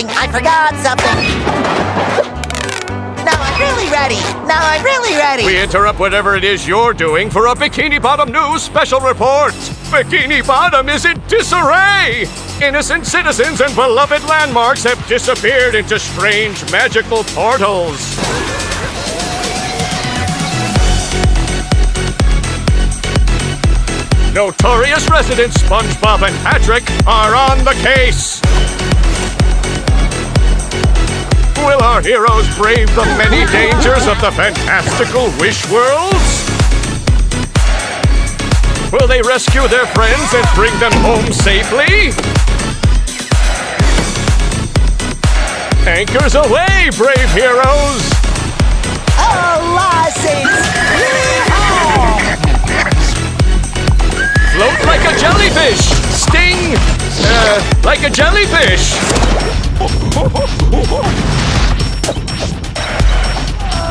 I forgot something. Now I'm really ready. Now I'm really ready. We interrupt whatever it is you're doing for a Bikini Bottom News special report. Bikini Bottom is in disarray. Innocent citizens and beloved landmarks have disappeared into strange magical portals. Notorious residents SpongeBob and Patrick are on the case. Will our heroes brave the many dangers of the fantastical Wish Worlds? Will they rescue their friends and bring them home safely? Anchors away, brave heroes! Allah sakes! Float like a jellyfish! Sting! Like a jellyfish!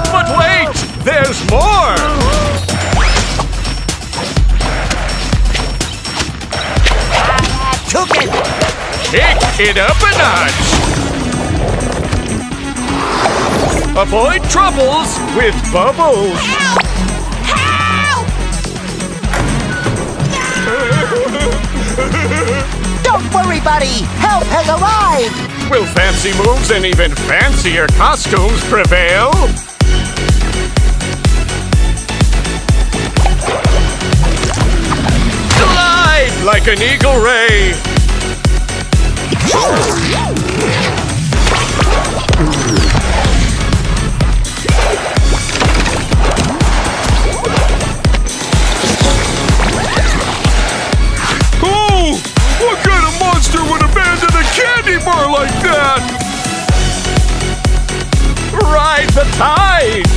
But wait! There's more! Took it! Kick it up a notch! Avoid troubles with bubbles! Help! Help! Don't worry, buddy! Help has arrived! Will fancy moves and even fancier costumes prevail? Glide like an eagle ray! Oh! What kind of monster would abandon a candy bar like that? Ride the tide!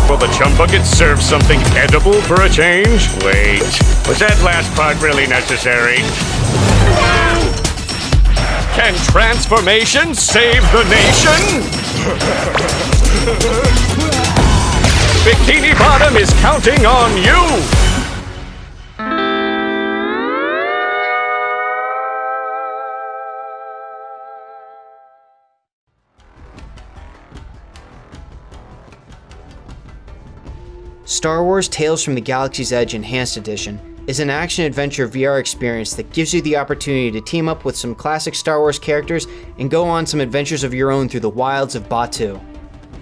Will the chum bucket serve something edible for a change? Wait, was that last part really necessary? Can transformation save the nation? Bikini Bottom is counting on you! Star Wars Tales from the Galaxy's Edge Enhanced Edition is an action-adventure VR experience that gives you the opportunity to team up with some classic Star Wars characters and go on some adventures of your own through the wilds of Batuu.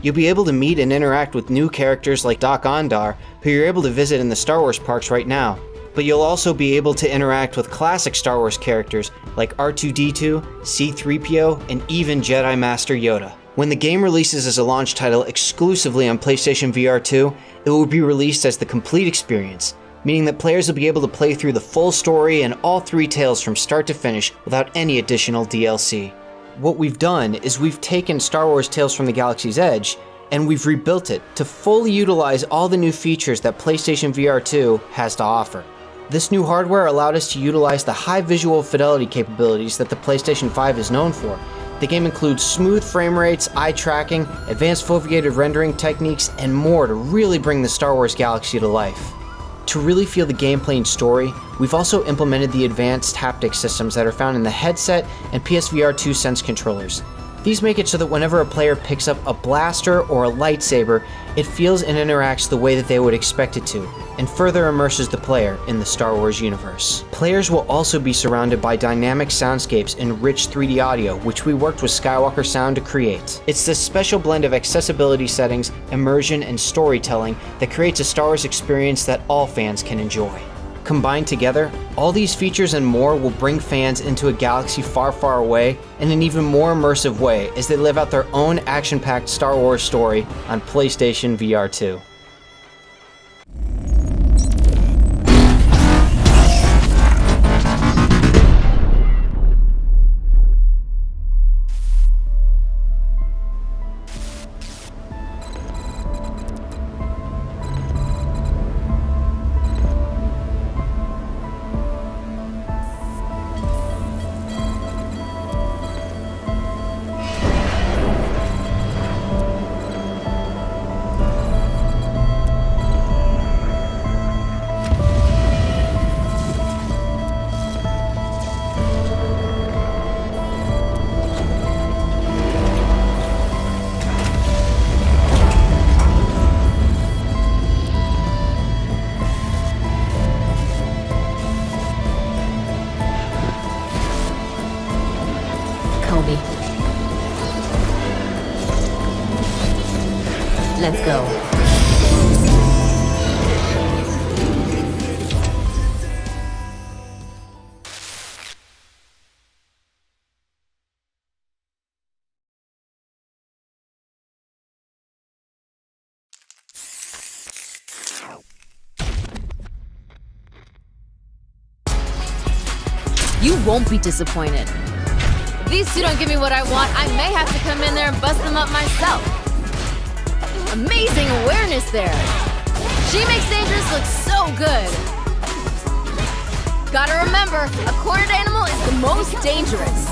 You'll be able to meet and interact with new characters like Doc Ondar, who you're able to visit in the Star Wars parks right now. But you'll also be able to interact with classic Star Wars characters like R2-D2, C-3PO, and even Jedi Master Yoda. When the game releases as a launch title exclusively on PlayStation VR 2, it will be released as the complete experience, meaning that players will be able to play through the full story and all three tales from start to finish without any additional DLC. What we've done is we've taken Star Wars Tales from the Galaxy's Edge and we've rebuilt it to fully utilize all the new features that PlayStation VR 2 has to offer. This new hardware allowed us to utilize the high visual fidelity capabilities that the PlayStation 5 is known for. The game includes smooth frame rates, eye tracking, advanced foveated rendering techniques, and more to really bring the Star Wars galaxy to life. To really feel the gameplay and story, we've also implemented the advanced haptic systems that are found in the headset and PSVR 2 Sense controllers. These make it so that whenever a player picks up a blaster or a lightsaber, it feels and interacts the way that they would expect it to, and further immerses the player in the Star Wars universe. Players will also be surrounded by dynamic soundscapes and rich 3D audio, which we worked with Skywalker Sound to create. It's this special blend of accessibility settings, immersion, and storytelling that creates a Star Wars experience that all fans can enjoy. Combined together, all these features and more will bring fans into a galaxy far, far away in an even more immersive way as they live out their own action-packed Star Wars story on PlayStation VR 2. Let's go. You won't be disappointed. If these two don't give me what I want, I may have to come in there and bust them up myself. Amazing awareness there. She makes Dangerous look so good. Gotta remember, a cornered animal is the most dangerous.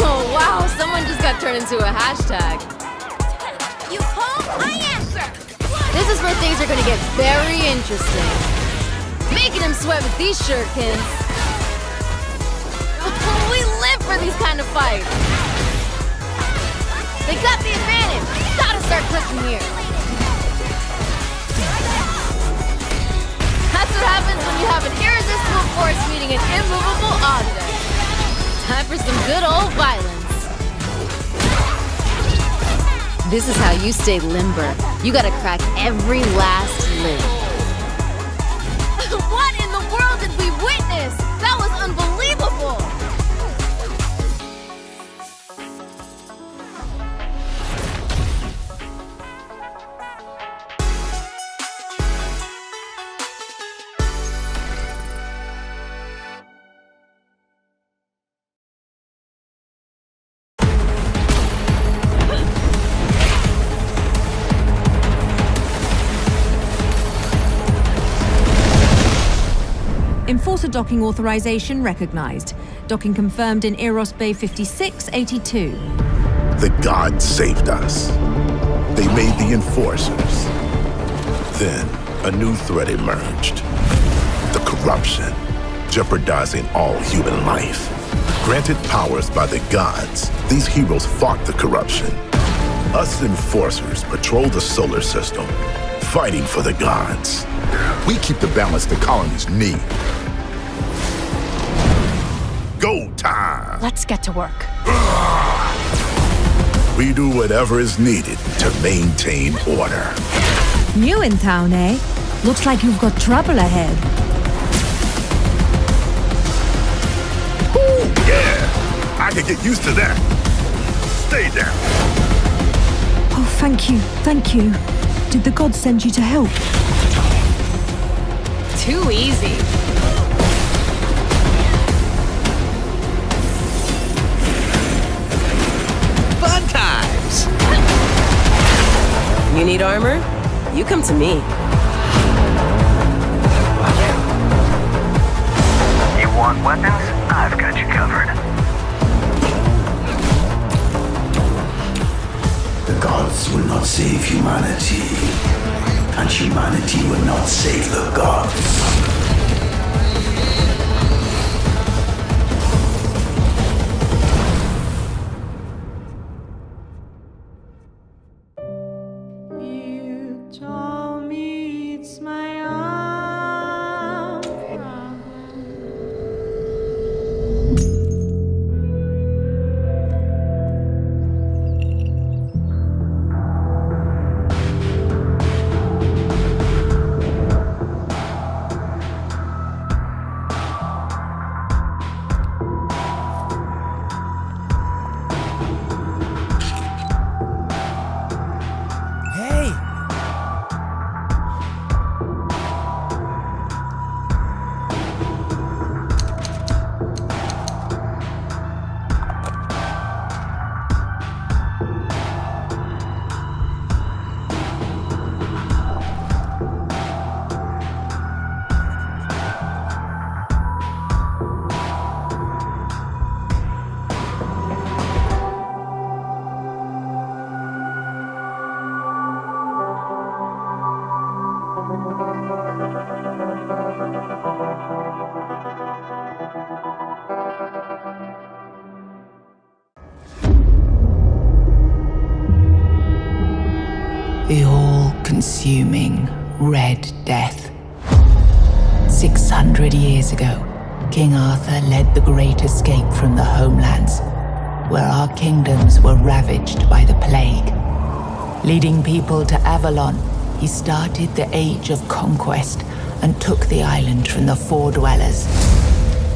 Oh wow, someone just got turned into a hashtag. You call, I answer. This is where things are gonna get very interesting. Making him sweat with these shurikens. We live for these kind of fights. They got the advantage. Gotta start cooking here. That's what happens when you have an irresistible force meeting an immovable object. Time for some good old violence. This is how you stay limber. You gotta crack every last limb. What in the world did we witness? That was unbelievable! Enforcer docking authorization recognized. Docking confirmed in Eros Bay 5682. The gods saved us. They made the Enforcers. Then, a new threat emerged. The corruption, jeopardizing all human life. Granted powers by the gods, these heroes fought the corruption. Us Enforcers patrol the solar system, fighting for the gods. We keep the balance the colonies need. Go time! Let's get to work. We do whatever is needed to maintain order. New in town, eh? Looks like you've got trouble ahead. Ooh, yeah! I can get used to that. Stay down. Oh, thank you. Thank you. Did the gods send you to help? Too easy. Fun times! You need armor? You come to me. You want weapons? I've got you covered. The gods will not save humanity, and humanity will not save the gods. The all-consuming Red Death. 600 years ago, King Arthur led the Great Escape from the homelands, where our kingdoms were ravaged by the plague. Leading people to Avalon, he started the Age of Conquest and took the island from the Four Dwellers.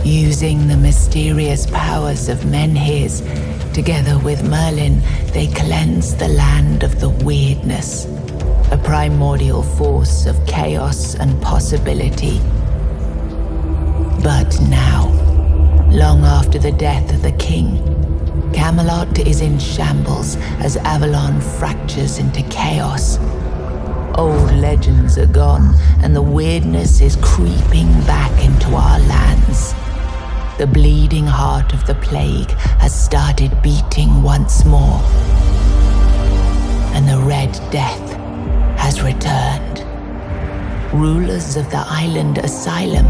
Using the mysterious powers of Menhirs, together with Merlin, they cleansed the land of the weirdness, a primordial force of chaos and possibility. But now, long after the death of the king, Camelot is in shambles as Avalon fractures into chaos. Old legends are gone, and the weirdness is creeping back into our lands. The bleeding heart of the plague has started beating once more. And the Red Death has returned. Rulers of the island asylum,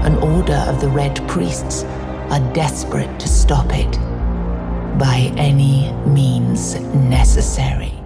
an order of the Red Priests, are desperate to stop it by any means necessary.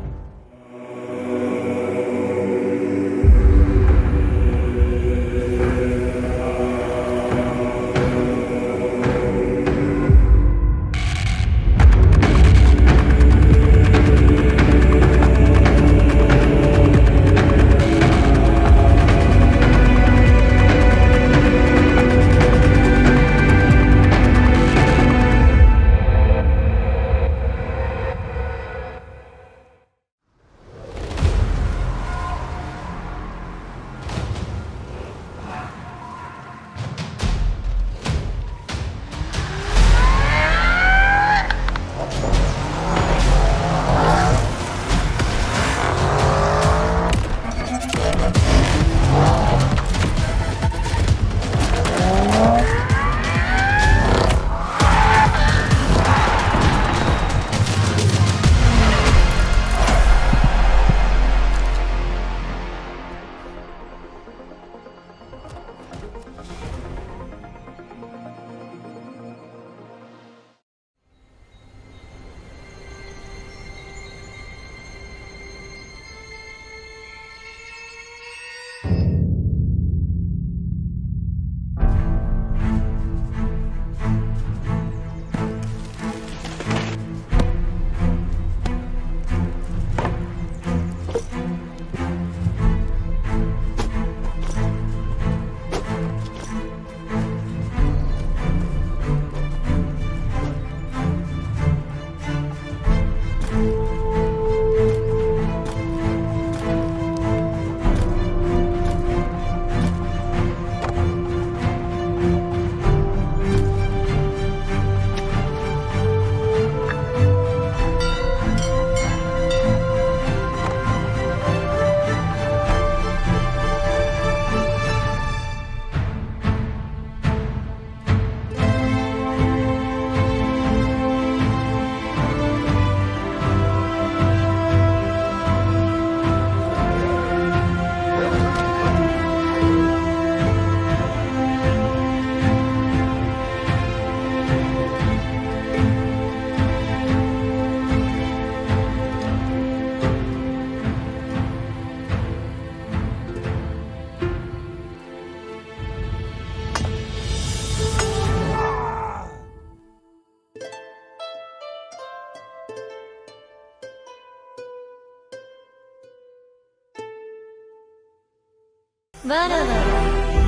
わらわ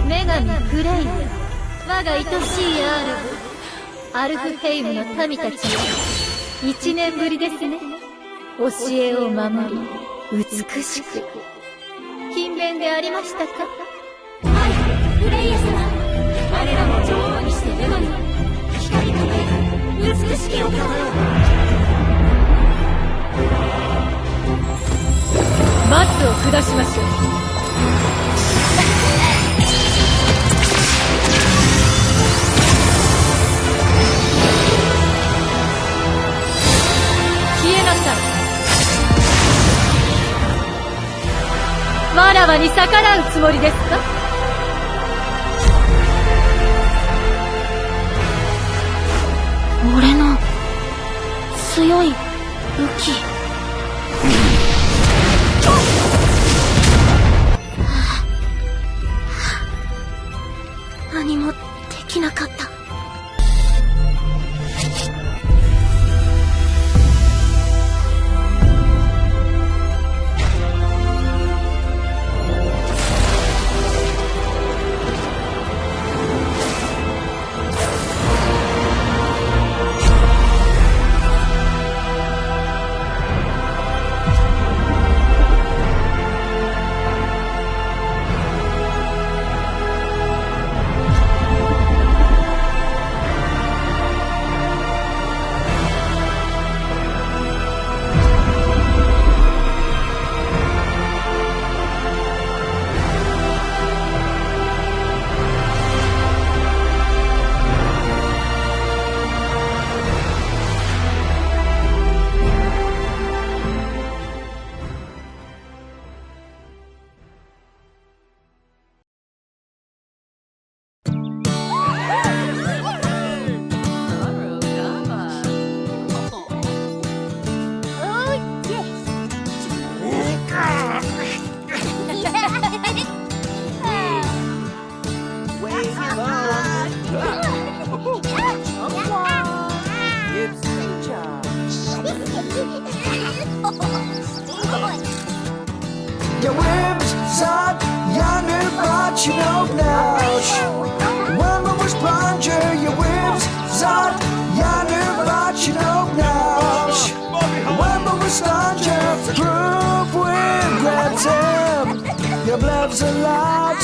女神クレイヤ、我が愛しいアルフヘイムの民たちよ、1年ぶりですね。教えを守り美しく勤勉でありましたか。はい、クレイヤ様、我らも女王にして女神光り輝く美しきお方よ。罰を下しましょう。消えなさい。わらわに逆らうつもりですか。俺の強い武器。何もできなかった。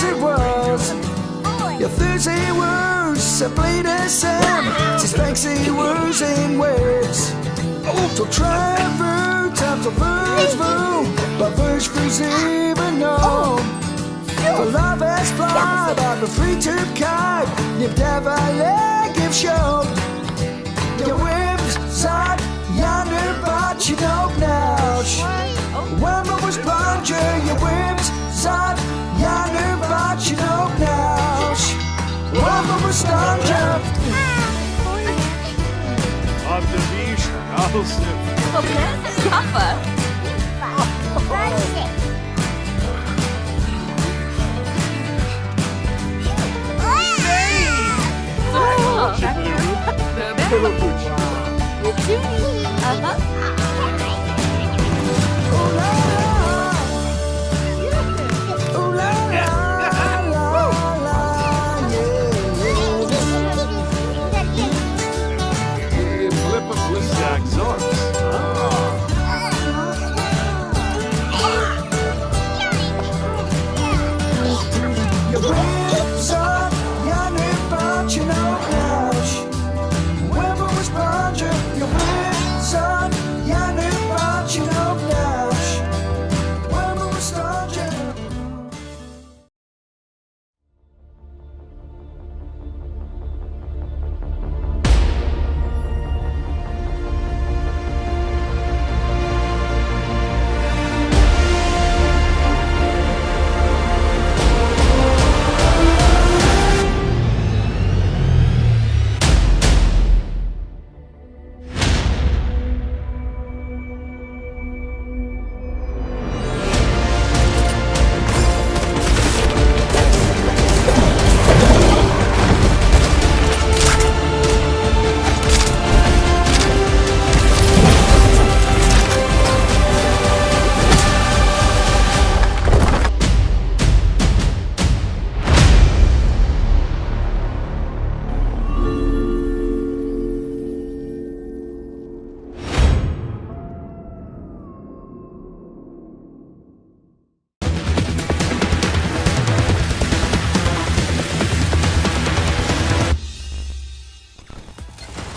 it was. Your Thursday words, a blade as Sam, fancy words and words. So Trevor, time to verse, but verse freeze even know. For love has fly by the free tube kite, you never let give show. Your whims, side, yonder, but you don't know. When I was plunger, your whims, side, yonder, but you don't know. When I was plunger. Auf der Wiesn, außen. Papa.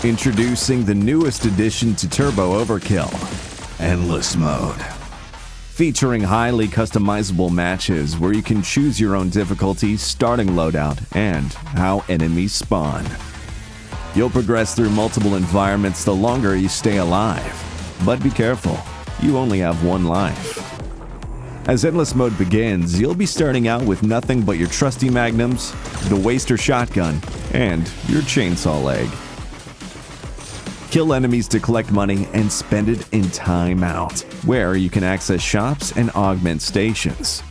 Introducing the newest addition to Turbo Overkill, Endless Mode. Featuring highly customizable matches where you can choose your own difficulty, starting loadout, and how enemies spawn. You'll progress through multiple environments the longer you stay alive. But be careful, you only have one life. As Endless Mode begins, you'll be starting out with nothing but your trusty magnums, the Waster shotgun, and your chainsaw leg. Kill enemies to collect money and spend it in Timeout, where you can access shops and augment stations.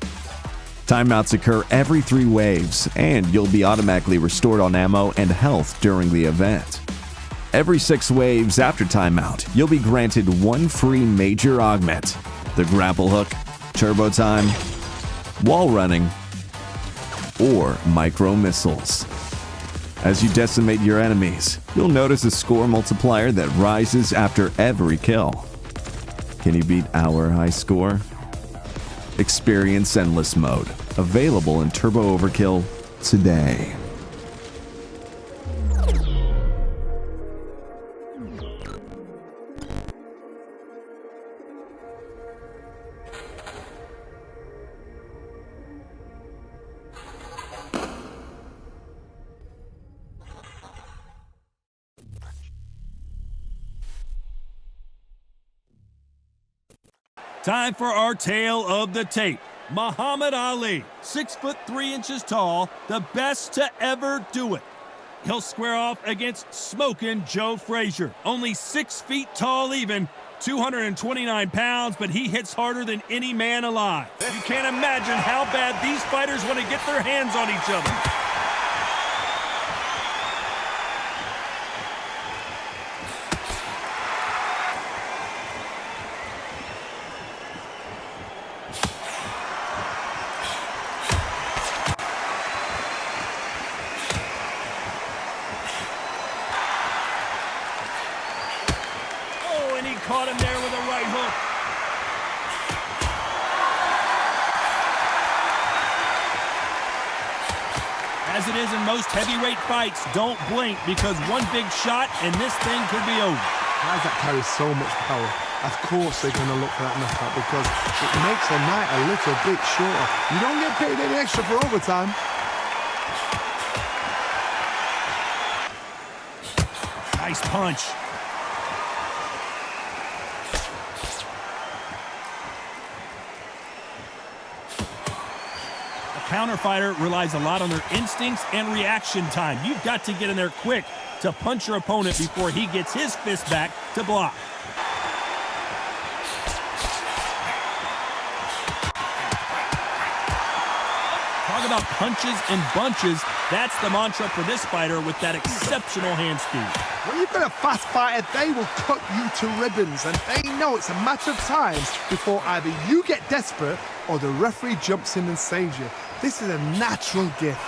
Timeouts occur every 3 waves, and you'll be automatically restored on ammo and health during the event. Every 6 waves after Timeout, you'll be granted 1 free major augment: the grapple hook, turbo time, wall running, or micro missiles. As you decimate your enemies, you'll notice a score multiplier that rises after every kill. Can you beat our high score? Experience Endless Mode, available in Turbo Overkill today. Time for our tale of the tape. Muhammad Ali, 6'3" tall, the best to ever do it. He'll square off against smoking Joe Frazier, only 6 feet tall even, 229 pounds, but he hits harder than any man alive. You can't imagine how bad these fighters want to get their hands on each other. Caught him there with a right hook. As it is in most heavyweight fights, don't blink because one big shot and this thing could be over. Isaac carries so much power. Of course they're going to look for that knockout because it makes a night a little bit shorter. You don't get paid any extra for overtime. Nice punch. A counter fighter relies a lot on their instincts and reaction time. You've got to get in there quick to punch your opponent before he gets his fist back to block. Talk about punches and bunches. That's the mantra for this fighter with that exceptional hand speed. When you've got a fast fighter, they will cut you to ribbons, and they know it's a matter of time before either you get desperate or the referee jumps in and saves you. This is a natural gift.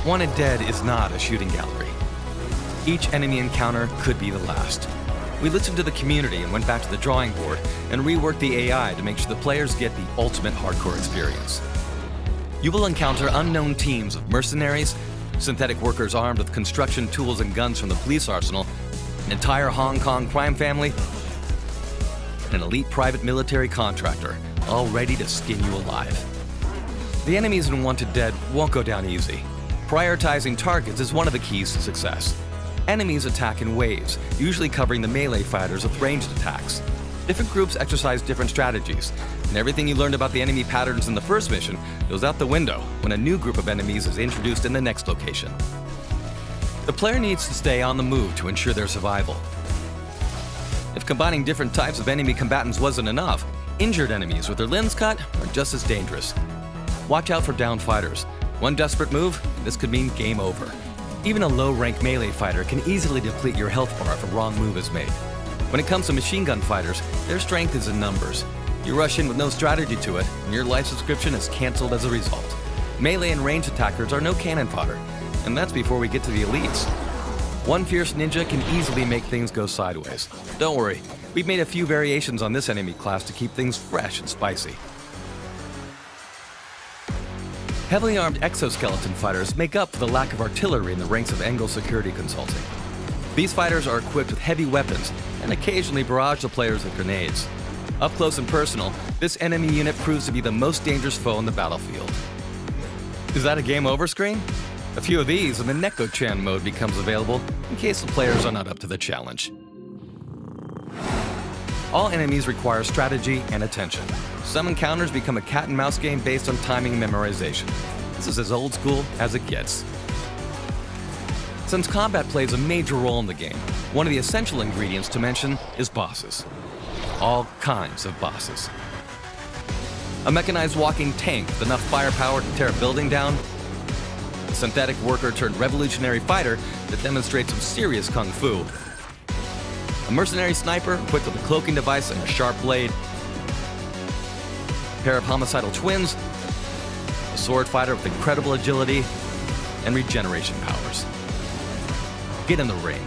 Wanted Dead is not a shooting gallery. Each enemy encounter could be the last. We listened to the community and went back to the drawing board and reworked the AI to make sure the players get the ultimate hardcore experience. You will encounter unknown teams of mercenaries, synthetic workers armed with construction tools and guns from the police arsenal, an entire Hong Kong crime family, and an elite private military contractor, all ready to skin you alive. The enemies in Wanted Dead won't go down easy. Prioritizing targets is one of the keys to success. Enemies attack in waves, usually covering the melee fighters with ranged attacks. Different groups exercise different strategies, and everything you learned about the enemy patterns in the first mission goes out the window when a new group of enemies is introduced in the next location. The player needs to stay on the move to ensure their survival. If combining different types of enemy combatants wasn't enough, injured enemies with their limbs cut are just as dangerous. Watch out for downed fighters. One desperate move, this could mean game over. Even a low-rank melee fighter can easily deplete your health bar if a wrong move is made. When it comes to machine gun fighters, their strength is in numbers. You rush in with no strategy to it, and your life subscription is cancelled as a result. Melee and range attackers are no cannon fodder, and that's before we get to the elites. One fierce ninja can easily make things go sideways. Don't worry, we've made a few variations on this enemy class to keep things fresh and spicy. Heavily armed exoskeleton fighters make up for the lack of artillery in the ranks of Engel Security Consulting. These fighters are equipped with heavy weapons and occasionally barrage the players with grenades. Up close and personal, this enemy unit proves to be the most dangerous foe on the battlefield. Is that a game over screen? A few of these and the Neko-chan mode becomes available in case the players are not up to the challenge. All enemies require strategy and attention. Some encounters become a cat and mouse game based on timing and memorization. This is as old school as it gets. Since combat plays a major role in the game, one of the essential ingredients to mention is bosses. All kinds of bosses. A mechanized walking tank with enough firepower to tear a building down, a synthetic worker turned revolutionary fighter that demonstrates some serious kung fu, a mercenary sniper equipped with a cloaking device and a sharp blade, a pair of homicidal twins, a sword fighter with incredible agility and regeneration powers. Get in the ring.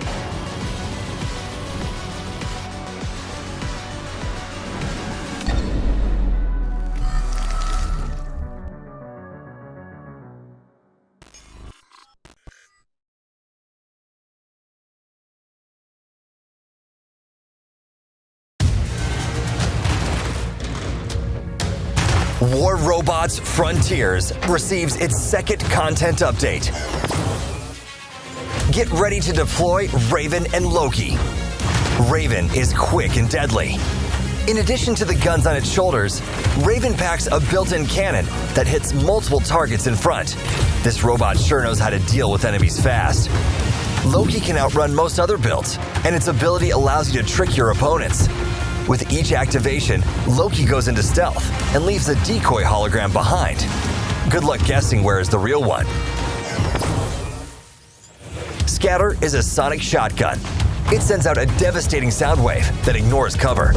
War Robots Frontiers receives its second content update. Get ready to deploy Raven and Loki. Raven is quick and deadly. In addition to the guns on its shoulders, Raven packs a built-in cannon that hits multiple targets in front. This robot sure knows how to deal with enemies fast. Loki can outrun most other builds, and its ability allows you to trick your opponents. With each activation, Loki goes into stealth and leaves a decoy hologram behind. Good luck guessing where is the real one. Scatter is a sonic shotgun. It sends out a devastating sound wave that ignores cover.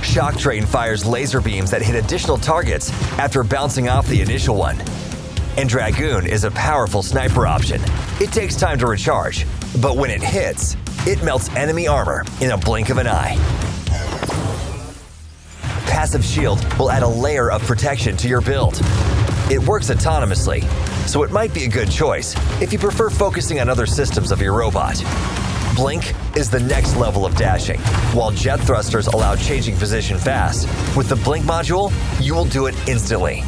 Shock Train fires laser beams that hit additional targets after bouncing off the initial one. And Dragoon is a powerful sniper option. It takes time to recharge, but when it hits, it melts enemy armor in a blink of an eye. Passive Shield will add a layer of protection to your build. It works autonomously, so it might be a good choice if you prefer focusing on other systems of your robot. Blink is the next level of dashing, while jet thrusters allow changing position fast. With the Blink module, you will do it instantly.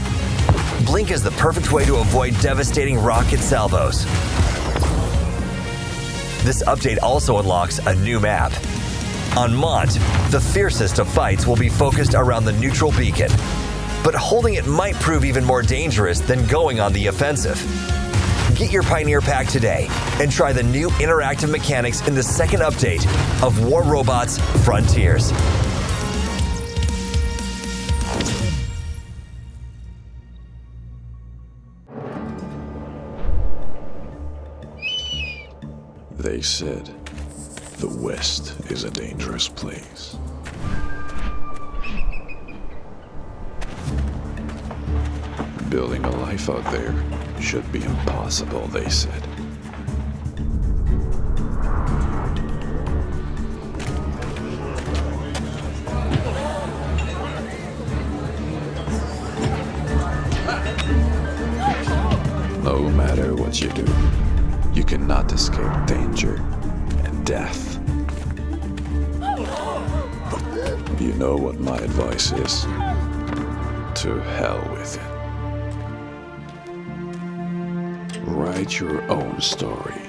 Blink is the perfect way to avoid devastating rocket salvos. This update also unlocks a new map. On Mont, the fiercest of fights will be focused around the neutral beacon, but holding it might prove even more dangerous than going on the offensive. Get your Pioneer Pack today and try the new interactive mechanics in the second update of War Robots Frontiers. They said the West is a dangerous place. Building a life out there should be impossible, they said. No matter what you do, you cannot escape danger and death. You know what my advice is? To hell with it. Write your own story.